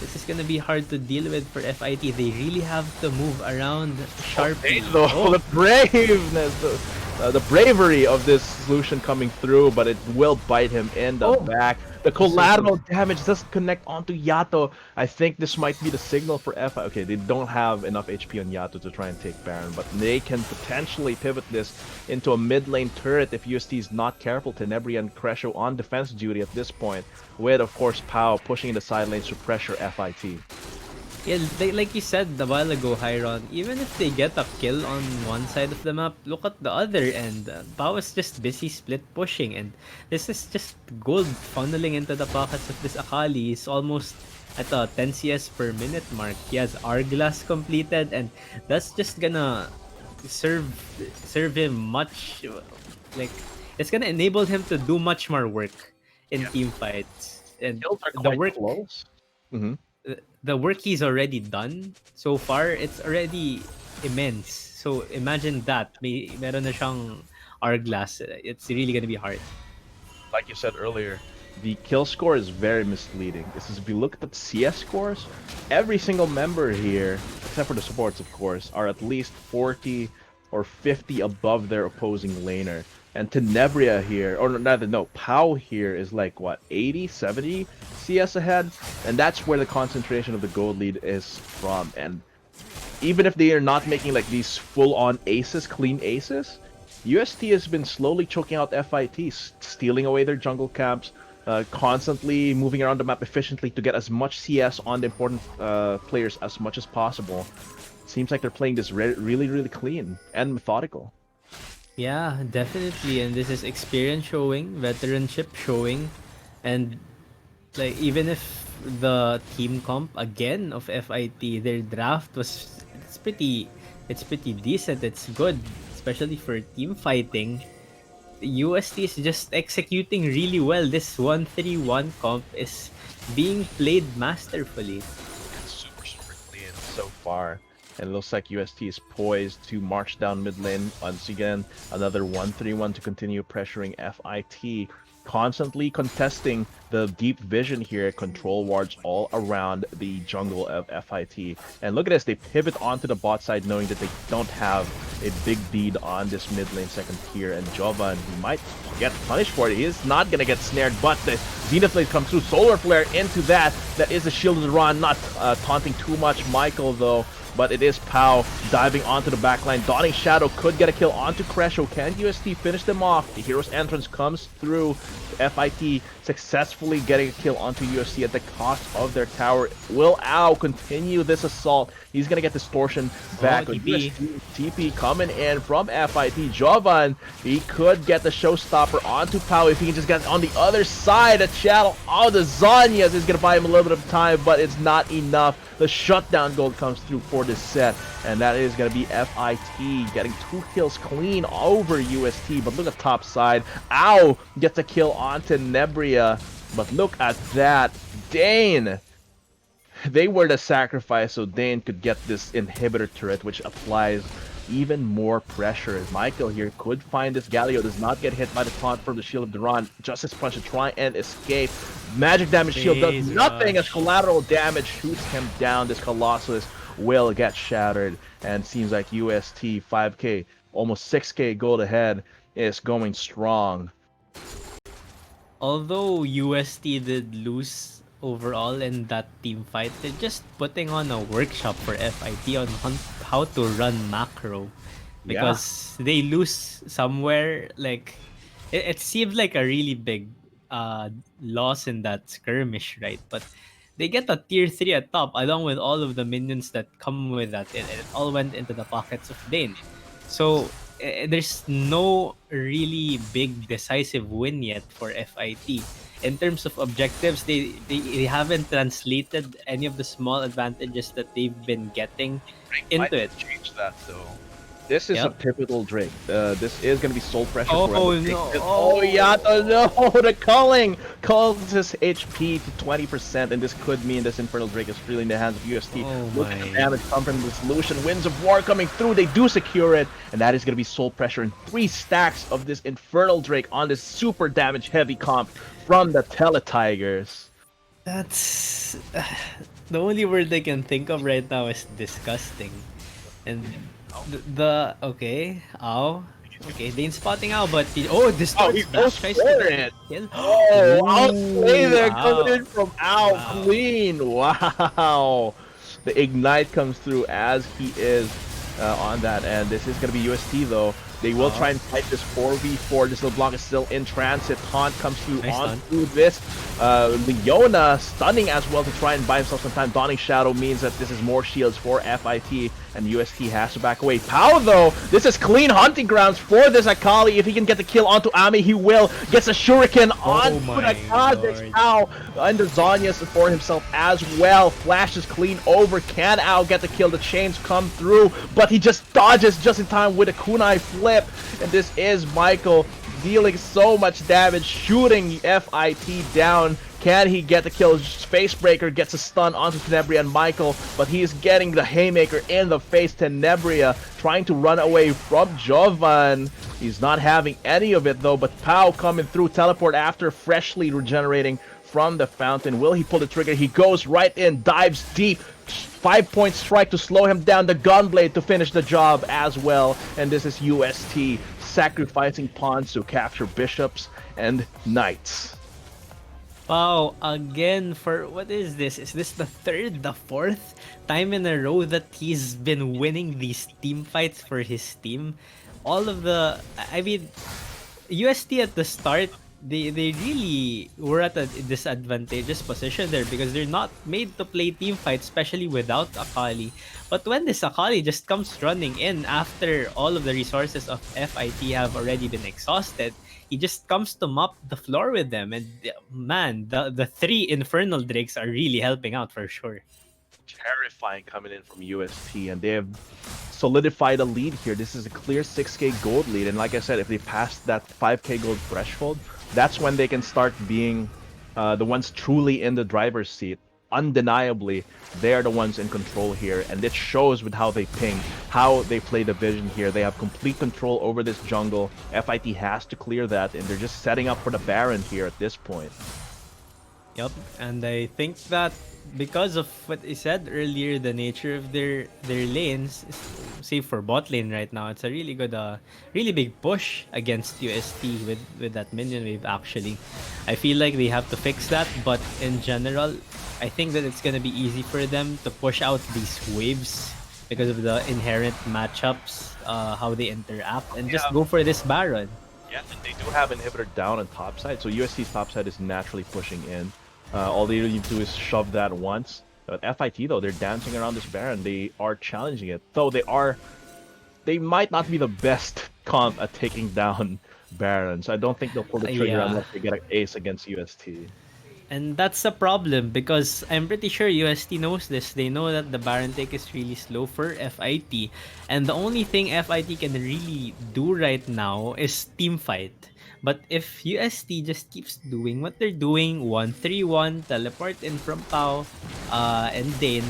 This is gonna be hard to deal with for FIT. They really have to move around sharply. Though the braveness, the bravery of this solution coming through, but it will bite him in the Oh. back. The collateral damage doesn't connect onto Yato. I think this might be the signal for FI. Okay, they don't have enough HP on Yato to try and take Baron, but they can potentially pivot this into a mid lane turret if UST is not careful. Tenebria and Crescio on defense duty at this point, with of course Pau pushing in the side lanes to pressure FIT. Yeah, like you said a while ago, Hyron, even if they get a kill on one side of the map, look at the other end. Bao is just busy split pushing, and this is just gold funneling into the pockets of this Akali. He's almost at a 10 CS per minute mark. He has Hourglass completed, and that's just gonna serve serve him much, like it's gonna enable him to do much more work in Yeah. team fights. And Kills are the quite work close. Mm-hmm. the work he's already done so far, it's already immense. So imagine that. Meron na siyang hourglass. It's really gonna be hard. Like you said earlier, the kill score is very misleading. This is if you look at the CS scores, every single member here, except for the supports of course, are at least 40 or 50 above their opposing laner. And Tenebria here, or rather no, Pau here is like what, 80, 70 CS ahead? And that's where the concentration of the gold lead is from. And even if they are not making like these full-on aces, clean aces, UST has been slowly choking out FIT, stealing away their jungle camps, constantly moving around the map efficiently to get as much CS on the important players as much as possible. Seems like they're playing this really clean and methodical. Yeah, definitely. And this is experience showing, veteranship showing, and like even if the team comp again of FIT, their draft was it's pretty decent. It's good, especially for team fighting. UST is just executing really well. This 1-3-1 comp is being played masterfully. Super, super clean so far. And it looks like UST is poised to march down mid lane once again. Another 1-3-1 to continue pressuring FIT. Constantly contesting the deep vision here, control wards all around the jungle of FIT. And look at this, they pivot onto the bot side knowing that they don't have a big lead on this mid lane second tier. And Jovan, he might get punished for it. He is not going to get snared, but the Zenith Blade comes through. Solar Flare into that. That is a shielded run, not taunting too much Michael though. But it is Pau diving onto the backline. Dawning Shadow could get a kill onto Cresho. Can UST finish them off? The hero's entrance comes through. FIT successfully getting a kill onto UST at the cost of their tower. Will Ao continue this assault? He's going to get Distortion back. TP. TP coming in from FIT. Jovan, he could get the showstopper onto Pau if he can just get on the other side. A channel. Oh, the Zanyas is going to buy him a little bit of time, but it's not enough. The shutdown gold comes through for this set, and that is going to be FIT getting 2 kills clean over UST. But look at top side. Ow! Gets a kill onto Nebria. But look at that. Dane! They were the sacrifice so Dane could get this inhibitor turret, which applies even more pressure. Michael here could find this. Galio does not get hit by the taunt from the Shield of Duran. Justice Punch to try and escape. Magic damage shield does nothing as collateral damage shoots him down. This Colossus will get shattered, and seems like UST 5k, almost 6k gold ahead is going strong. Although UST did lose overall in that team fight, they're just putting on a workshop for FIT on how to run macro. Because they lose somewhere, like, it seemed like a really big loss in that skirmish, right? But they get a tier 3 at top along with all of the minions that come with that. It all went into the pockets of Dane. So there's no really big decisive win yet for FIT. In terms of objectives, they haven't translated any of the small advantages that they've been getting into it. Change that though. This is a Yep. pivotal Drake. This is going to be soul pressure Oh, for him. no. Oh, Yato, no! The culling calls his HP to 20%, and this could mean this Infernal Drake is freely in the hands of UST. Oh Look at the my. damage come from the solution. Winds of War coming through. They do secure it, and that is going to be soul pressure and 3 stacks of this Infernal Drake on this super damage heavy comp from the Teletigers. That's the only word I can think of right now is disgusting. And the okay, ow. Okay, Dane's spotting out, but He goes tries for to it. kill. Oh, outplay there Wow. coming in from Al. Wow. Clean. Wow. The ignite comes through as he is on that, and this is going to be UST though. They will try and fight this 4v4. This LeBlanc is still in transit. Taunt comes through Nice on taunt. through this. Leona stunning as well to try and buy himself some time. Dawning Shadow means that this is more shields for FIT, and UST has to back away. Pau though, this is clean hunting grounds for this Akali. If he can get the kill onto Ami, he will. Gets a shuriken on my the lord. Pau under Zanyas for himself as well. Flashes clean over. Can Ao get the kill? The chains come through, but he just dodges just in time with a kunai flip. And this is Michael dealing so much damage, shooting FIT down. Can he get the kill? Facebreaker gets a stun onto Tenebria and Michael, but he is getting the haymaker in the face. Tenebria trying to run away from Jovan. He's not having any of it though, but Pau coming through, teleport after freshly regenerating from the fountain. Will he pull the trigger? He goes right in, dives deep. 5-point strike to slow him down. The Gunblade to finish the job as well. And this is UST sacrificing pawns to capture bishops and knights. Wow, again for what is this? Is this the fourth time in a row that he's been winning these team fights for his team? All of the, I mean, UST at the start, they really were at a disadvantageous position there because they're not made to play team fights, especially without Akali. But when this Akali just comes running in after all of the resources of FIT have already been exhausted, he just comes to mop the floor with them. And man, the 3 Infernal Drakes are really helping out for sure. Terrifying coming in from UST, and they have solidify the lead here. This is a clear 6K gold lead, and like I said, if they pass that 5K gold threshold, that's when they can start being the ones truly in the driver's seat. Undeniably, they are the ones in control here, and it shows with how they ping, how they play the vision here. They have complete control over this jungle. FIT has to clear that, and they're just setting up for the Baron here at this point. Yep, and I think that because of what I said earlier, the nature of their lanes, say for bot lane right now, it's a really good, really big push against UST with that minion wave. Actually, I feel like they have to fix that, but in general, I think that it's gonna be easy for them to push out these waves because of the inherent matchups, how they interact, and just Yeah, go for this Baron. yeah, and they do have inhibitor down on top side, so UST's top side is naturally pushing in. All they really need to do is shove that once. But FIT though, they're dancing around this Baron. They are challenging it, though they might not be the best comp at taking down Barons. I don't think they'll pull the trigger Yeah. unless they get an ace against UST. And that's a problem because I'm pretty sure UST knows this. They know that the Baron take is really slow for FIT. And the only thing FIT can really do right now is team fight. But if UST just keeps doing what they're doing, 1-3-1, teleport in from Pau, and Dane,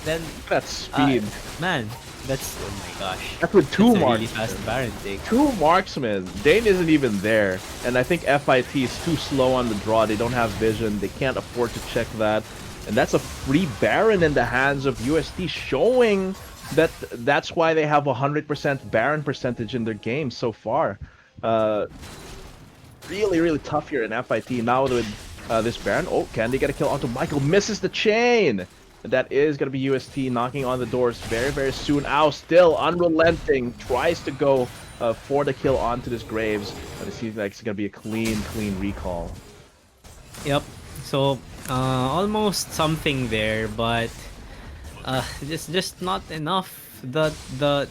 then That uh, speed. man, that's oh my gosh. That's with That's two a really marks. fast Baron take. Two marksmen. Dane isn't even there. And I think FIT is too slow on the draw. They don't have vision. They can't afford to check that. And that's a free Baron in the hands of UST, showing that that's why they have 100% Baron percentage in their game so far. Uh, really, really tough here in FIT. Now with this Baron. Oh, can they get a kill onto Michael? Misses the chain. That is going to be UST knocking on the doors very, very soon. Ow, still unrelenting. Tries to go for the kill onto this Graves. But it seems like it's going to be a clean, clean recall. Yep. So almost something there, but just not enough. The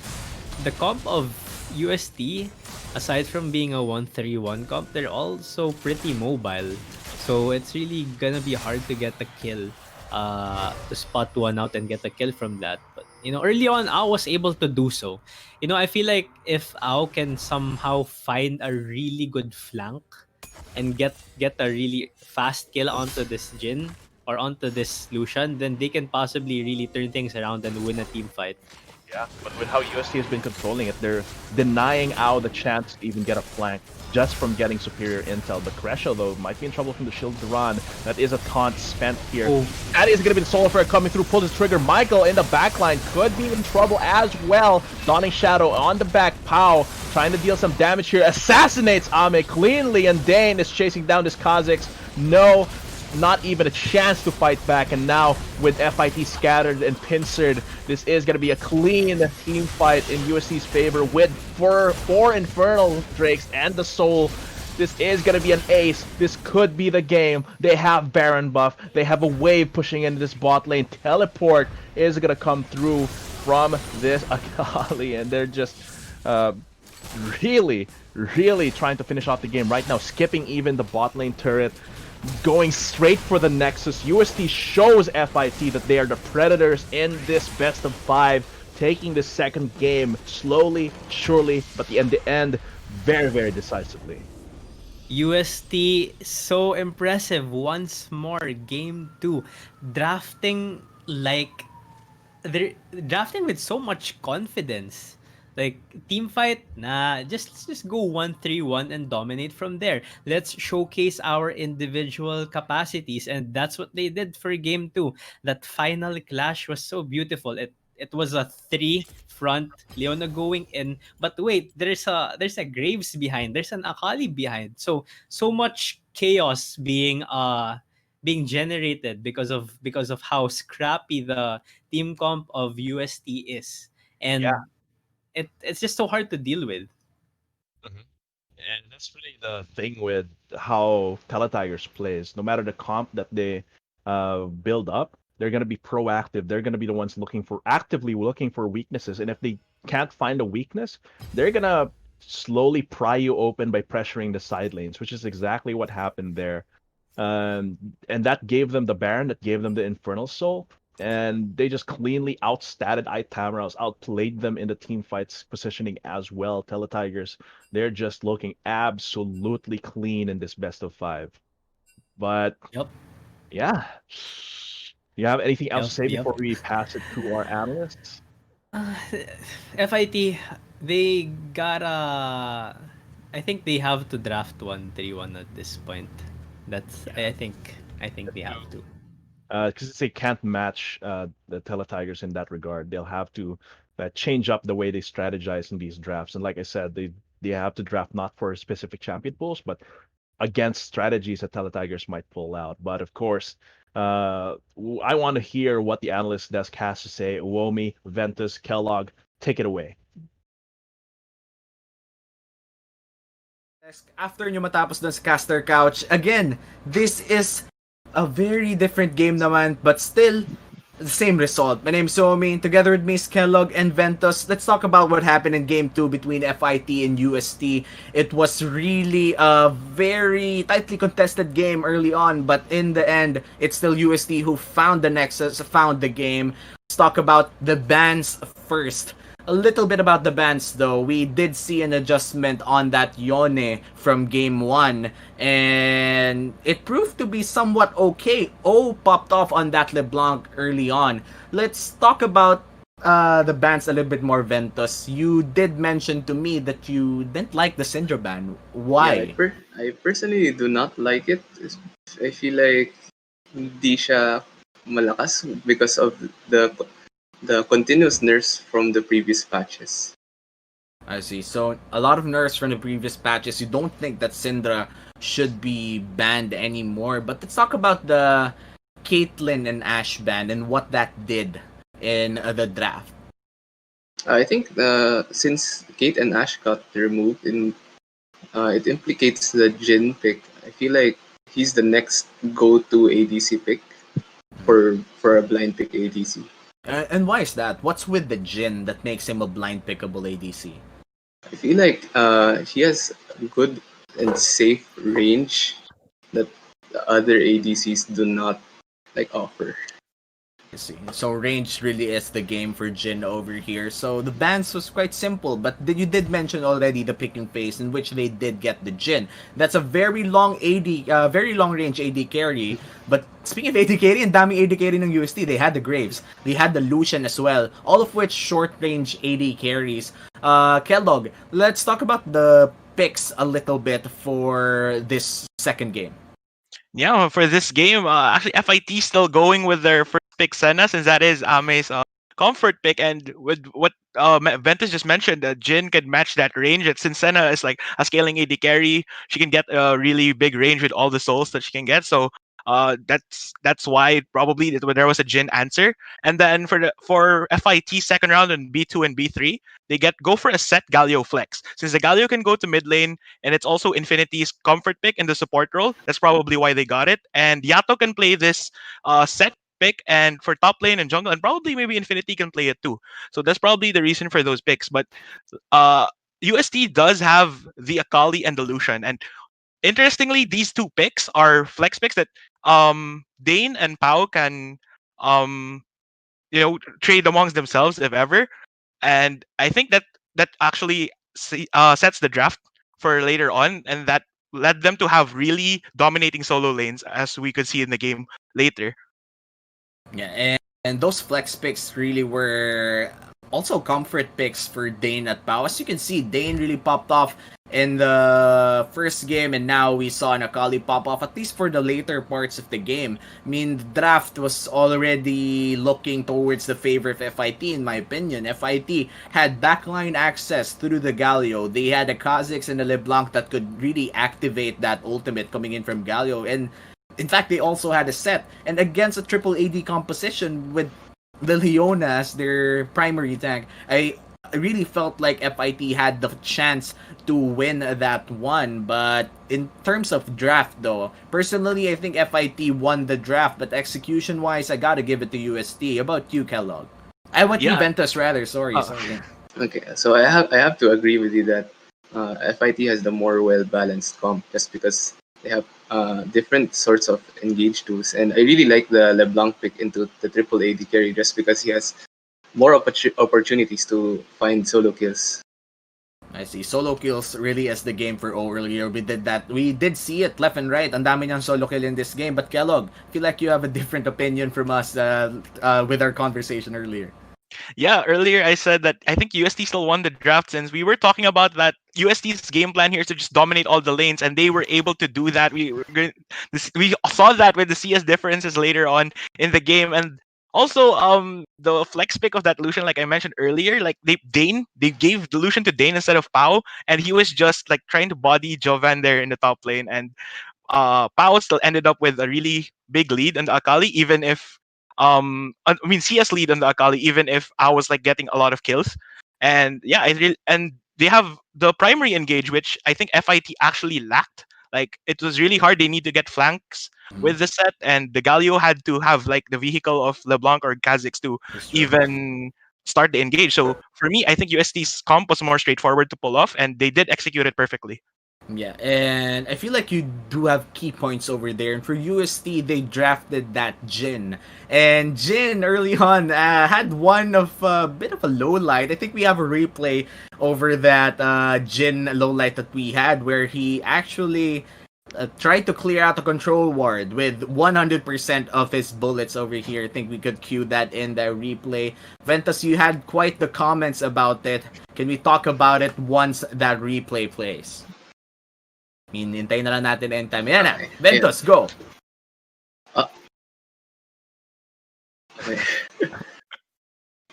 comp of UST, aside from being a 1-3-1 comp, they're also pretty mobile. So it's really gonna be hard to get a kill, to spot one out and get a kill from that. But early on, Ao was able to do so. I feel like if Ao can somehow find a really good flank and get a really fast kill onto this Jin or onto this Lucian, then they can possibly really turn things around and win a team fight. Yeah, but with how UST has been controlling it, they're denying Ao the chance to even get a flank just from getting superior intel. But Kresho, though, might be in trouble from the shield Duran. That is a taunt spent here. Oh. That is going to be the solo flare coming through, pulls his trigger. Michael in the backline could be in trouble as well. Dawning Shadow on the back. Pow trying to deal some damage here. Assassinates Ame cleanly, and Dane is chasing down this Kha'Zix. No, not even a chance to fight back. And now with FIT scattered and pincered, this is going to be a clean team fight in USC's favor with four Infernal Drakes and the Soul. This is going to be an ace. This could be the game. They have Baron buff. They have a wave pushing into this bot lane. Teleport is going to come through from this Akali, and they're just really, really trying to finish off the game right now, skipping even the bot lane turret, going straight for the Nexus. UST shows FIT that they are the predators in this best of 5, taking the second game slowly, surely, but in the end, very, very decisively. UST so impressive once more. Game 2, drafting like they're drafting with so much confidence. Like team fight, nah, let's just go 1-3-1 and dominate from there. Let's showcase our individual capacities, and that's what they did for game 2. That final clash was so beautiful. It was a 3 front, Leona going in, but wait, there's a Graves behind, there's an Akali behind. So much chaos being generated because of how scrappy the team comp of UST is. Yeah. And it's just so hard to deal with. Mhm. And that's really the thing with how Teletigers plays. No matter the comp that they build up, they're gonna be proactive. They're gonna be the ones actively looking for weaknesses. And if they can't find a weakness, they're gonna slowly pry you open by pressuring the side lanes, which is exactly what happened there. And that gave them the Baron, that gave them the Infernal Soul. and they just cleanly outstatted iTamaraws, outplayed them in the team fights positioning as well. Teletigers, they're just looking absolutely clean in this best of five. But Yep. yeah, you have anything else Yep. to say Yep. before we pass it to our analysts? Uh, FIT, they gotta. I think they have to draft 1-3-1 at this point. That's. Yeah, I think they have to. because they can't match the Teletigers in that regard. They'll have to change up the way they strategize in these drafts. And like I said, they have to draft not for specific champion pools, but against strategies that Teletigers might pull out. But of course, I want to hear what the analyst desk has to say. Uomi, Ventus, Kellogg, take it away. After nyo matapos dun sa caster couch, again, this is a very different game naman, but still, the same result. My name's Somi, together with me is Kellogg and Ventus. Let's talk about what happened in Game 2 between FIT and UST. It was really a very tightly contested game early on, but in the end, it's still UST who found the nexus, found the game. Let's talk about the bans first. A little bit about the bans though. We did see an adjustment on that Yone from game 1 and it proved to be somewhat okay. O popped off on that LeBlanc early on. Let's talk about the bans a little bit more, Ventus. You did mention to me that you didn't like the Syndra ban. Yeah, Why? I personally do not like it. I feel like hindi siya malakas because of the continuous nerfs from the previous patches. I see. So a lot of nerfs from the previous patches. You don't think that Syndra should be banned anymore. But let's talk about the Caitlyn and Ashe ban and what that did in the draft. I think since Kate and Ash got removed, it implicates the Jin pick. I feel like he's the next go-to ADC pick for a blind pick ADC. And why is that? What's with the Jin that makes him a blind pickable ADC? I feel like he has good and safe range that the other ADCs do not offer. I see. So range really is the game for Jin over here. So the bans was quite simple, but you did mention already the picking phase in which they did get the Jin. That's a very long very long range AD carry. But speaking of AD carry, and daming AD carry ng UST, they had the Graves, they had the Lucian as well, all of which short range AD carries. Kellogg, let's talk about the picks a little bit for this second game. Yeah, for this game, actually FIT still going with their first pick Senna, since that is Ame's comfort pick, and with what Ventus just mentioned, Jin can match that range. Since Senna is like a scaling AD carry, she can get a really big range with all the souls that she can get. So that's why probably there was a Jin answer. And then for FIT second round and B2 and B3, they go for a set Galio flex. Since the Galio can go to mid lane and it's also Infinity's comfort pick in the support role, that's probably why they got it. And Yato can play this set pick and for top lane and jungle, and probably maybe Infinity can play it too. So that's probably the reason for those picks. But UST does have the Akali and the Lucian, and interestingly, these two picks are flex picks that Dane and Pau can um trade amongst themselves if ever. And I think that actually sets the draft for later on, and that led them to have really dominating solo lanes, as we could see in the game later. Yeah, and those flex picks really were also comfort picks for Dane at Pau. As you can see, Dane really popped off in the first game, and now we saw Akali pop off, at least for the later parts of the game. I mean, the draft was already looking towards the favor of FIT, in my opinion. FIT had backline access through the Galio. They had the Kha'Zix and the LeBlanc that could really activate that ultimate coming in from Galio, and in fact, they also had a set. And against a triple AD composition with the Leona as their primary tank, I really felt like FIT had the chance to win that one. But in terms of draft, though, personally, I think FIT won the draft. But execution-wise, I gotta give it to UST. About you, Kellogg? I went Yeah. Juventus rather. Sorry. Okay, so I have to agree with you that FIT has the more well balanced comp just because They have different sorts of engage tools, and I really like the LeBlanc pick into the triple AD carry just because he has more opportunities to find solo kills. I see. Solo kills really is the game for O earlier. We did that. We did see it left and right. Ang dami niyang solo kill in this game. But Kellogg, I feel like you have a different opinion from us with our conversation earlier. Yeah, earlier I said that I think UST still won the draft since we were talking about that UST's game plan here is to just dominate all the lanes, and they were able to do that. We saw that with the CS differences later on in the game, and also the flex pick of that Lucian, like I mentioned earlier, like they gave the Lucian to Dane instead of Pau, and he was just like trying to body Jovan there in the top lane, and Pao still ended up with a really big lead on the Akali, even if CS lead on the Akali, even if I was like getting a lot of kills. And yeah, and they have the primary engage, which I think FIT actually lacked. Like it was really hard. They need to get flanks with the set, and the Galio had to have like the vehicle of LeBlanc or Kha'Zix to That's true. even start the engage. So for me, I think UST's comp was more straightforward to pull off, and they did execute it perfectly. Yeah, and I feel like you do have key points over there. And for UST, they drafted that Jin. And Jin early on had one of a bit of a low light. I think we have a replay over that Jin low light that we had where he actually tried to clear out a control ward with 100% of his bullets over here. I think we could cue that in the replay. Ventus, you had quite the comments about it. Can we talk about it once that replay plays? Hintayin na lang natin end time. Yan na. Okay. Ventus, go. Okay.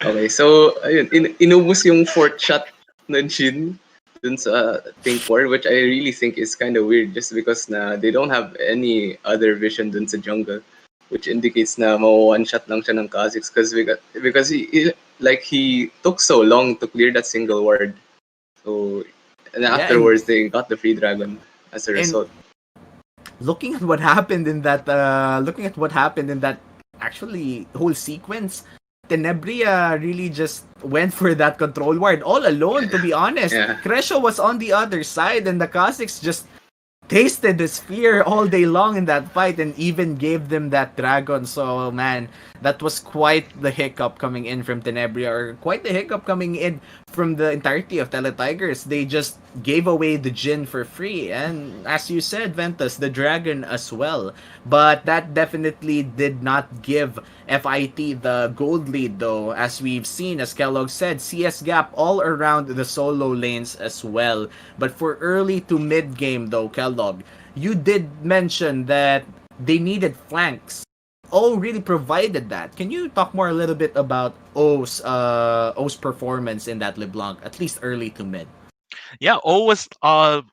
Okay, so ayun, inubos yung fourth shot na Jin dun sa Think 4, which I really think is kind of weird just because na they don't have any other vision dun sa jungle, which indicates na one shot lang siya ng Kha'Zix because he took so long to clear that single ward. So and afterwards they got the free dragon as a result. Looking at what happened in that actually whole sequence, Tenebria really just went for that control ward all alone, to be honest. Yeah. Crescio was on the other side and the Kha'Zix just tasted the spear all day long in that fight and even gave them that dragon. So man, that was quite the hiccup coming in from Tenebria, or quite the hiccup coming in from the entirety of Teletigers. They just gave away the Jin for free, and as you said, Ventus, the dragon as well. But that definitely did not give FIT the gold lead though, as we've seen, as Kellogg said, CS gap all around the solo lanes as well. But for early to mid game though, Kellogg, you did mention that they needed flanks. O really provided that. Can you talk more a little bit about O's performance in that LeBlanc, at least early to mid? Yeah, O was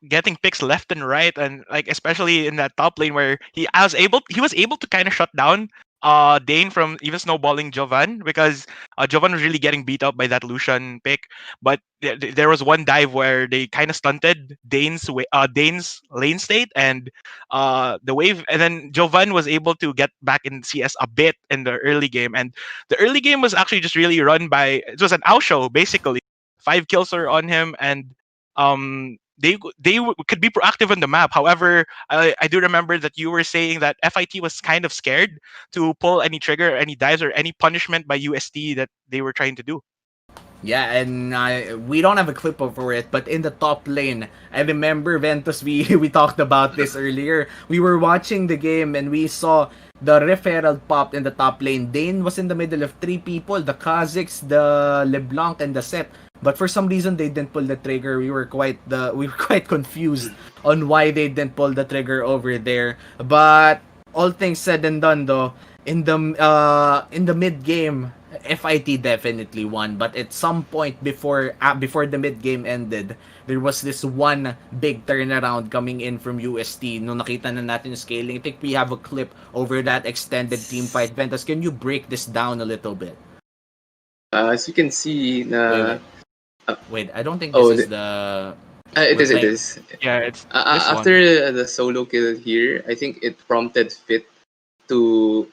getting picks left and right, and like especially in that top lane where he was able to kind of shut down Dane from even snowballing Jovan, because Jovan was really getting beat up by that Lucian pick. But there was one dive where they kind of stunted Dane's lane state and the wave, and then Jovan was able to get back in CS a bit in the early game, and the early game was actually just really run by, it was an out show basically. 5 kills are on him, and could be proactive on the map. However, I do remember that you were saying that FIT was kind of scared to pull any trigger, any dives, or any punishment by UST that they were trying to do. Yeah, and we don't have a clip for it, but in the top lane, I remember Ventus, we talked about this earlier. We were watching the game and we saw the referral popped in the top lane. Dane was in the middle of 3 people, the Kha'Zix, the LeBlanc, and the Set. But for some reason they didn't pull the trigger. We were quite confused on why they didn't pull the trigger over there. But all things said and done though, in the mid game, FIT definitely won. But at some point before the mid game ended, there was this one big turnaround coming in from UST. No, nakita na natin yung scaling. I think we have a clip over that extended team fight. Ventus, can you break this down a little bit? As you can see, Wait, I don't think this is the. It is. Yeah, it's after the solo kill here. I think it prompted Fit to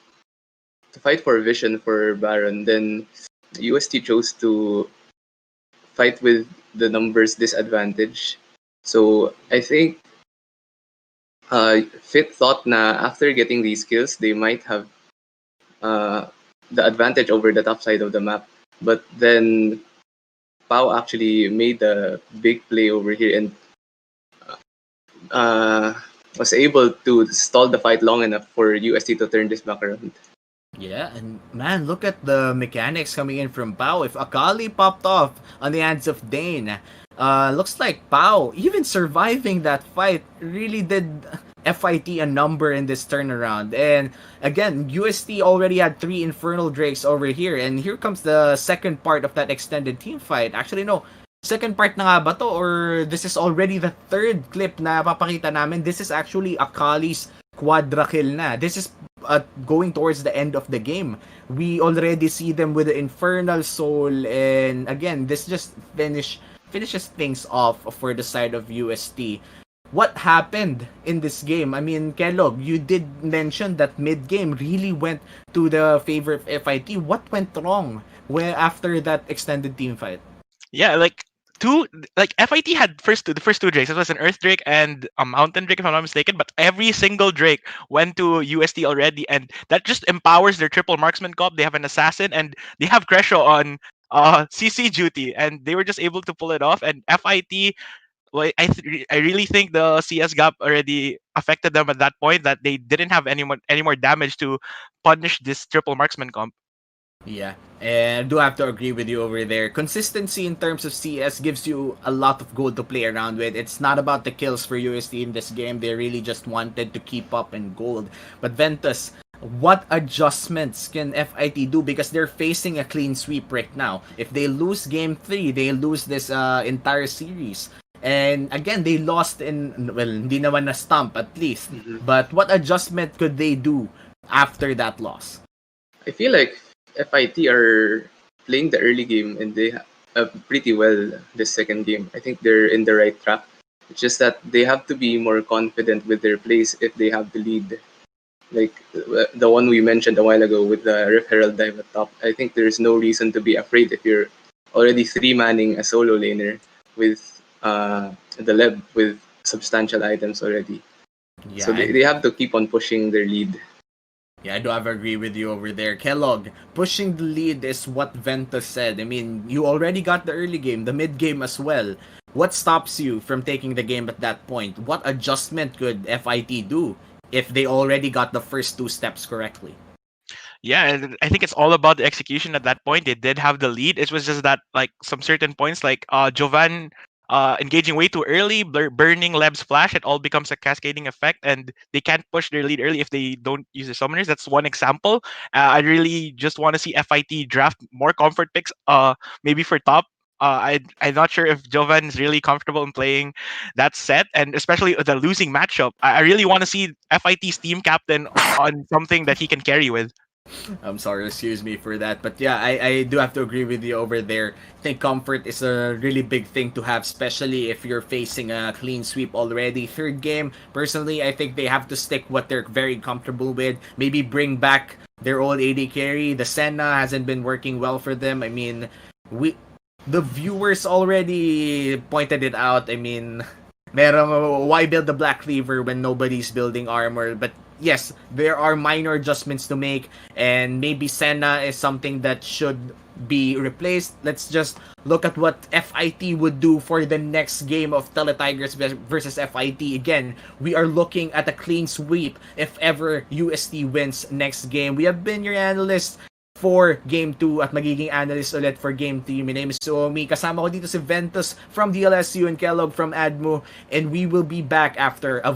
fight for vision for Baron. Then UST chose to fight with the numbers disadvantage. So I think Fit thought na after getting these kills, they might have uh, the advantage over the top side of the map. But then Pau actually made a big play over here and uh, was able to stall the fight long enough for UST to turn this back around. Yeah, and man, look at the mechanics coming in from Pau. If Akali popped off on the hands of Dane, looks like Pau, even surviving that fight, really did FIT a number in this turnaround. And again, UST already had 3 Infernal Drakes over here, and here comes the second part of that extended team fight. Actually, no, second part na nga ba to? Or this is already the third clip na papakita namin? This is actually Akali's quadra kill na. This is going towards the end of the game. We already see them with the Infernal Soul, and again, this just finishes things off for the side of UST. What happened in this game? I mean, Kellogg, you did mention that mid game really went to the favor of FIT. What went wrong after that extended team fight? Yeah, FIT had the first two drakes. It was an Earth Drake and a Mountain Drake, if I'm not mistaken. But every single Drake went to UST already, and that just empowers their triple marksman comp. They have an assassin and they have Cresho on CC duty, and they were just able to pull it off. And FIT, well, I really think the CS gap already affected them at that point, that they didn't have any more damage to punish this triple marksman comp. Yeah, and I do have to agree with you over there. Consistency in terms of CS gives you a lot of gold to play around with. It's not about the kills for UST in this game. They really just wanted to keep up in gold. But Ventus, what adjustments can FIT do? Because they're facing a clean sweep right now. If they lose game 3, they lose this entire series. And again, they lost well, hindi naman na stump at least. Mm-hmm. But what adjustment could they do after that loss? I feel like FIT are playing the early game and they pretty well this second game. I think they're in the right track. It's just that they have to be more confident with their plays if they have the lead. Like the one we mentioned a while ago with the Rift Herald dive at top. I think there's no reason to be afraid if you're already 3-manning a solo laner with the Leb with substantial items already. Yeah, So they have to keep on pushing their lead. Yeah, I do have to agree with you over there. Kellogg, pushing the lead is what Ventus said. I mean, you already got the early game, the mid game as well. What stops you from taking the game at that point? What adjustment could FIT do if they already got the first 2 steps correctly? Yeah, and I think it's all about the execution at that point. They did have the lead. It was just that, like, some certain points, like Jovan engaging way too early, burning Leb's flash, it all becomes a cascading effect, and they can't push their lead early if they don't use the summoners. That's one example. I really just want to see FIT draft more comfort picks, maybe for top. I'm not sure if Jovan is really comfortable in playing that set, and especially the losing matchup. I really want to see FIT's team captain on something that he can carry with. I'm sorry, excuse me for that. But yeah, I do have to agree with you over there. I think comfort is a really big thing to have, especially if you're facing a clean sweep already. Third game, personally, I think they have to stick what they're very comfortable with. Maybe bring back their old AD carry. The Senna hasn't been working well for them. I mean, the viewers already pointed it out. I mean, why build the Black Cleaver when nobody's building armor? But yes, there are minor adjustments to make, and maybe Senna is something that should be replaced. Let's just look at what FIT would do for the next game of Teletigers versus FIT. Again, we are looking at a clean sweep if ever UST wins next game. We have been your analysts for Game 2 at magiging analyst ulit for Game 3. My name is Suomi. Kasama ko dito si Ventus from DLSU and Kellogg from ADMO, and we will be back after a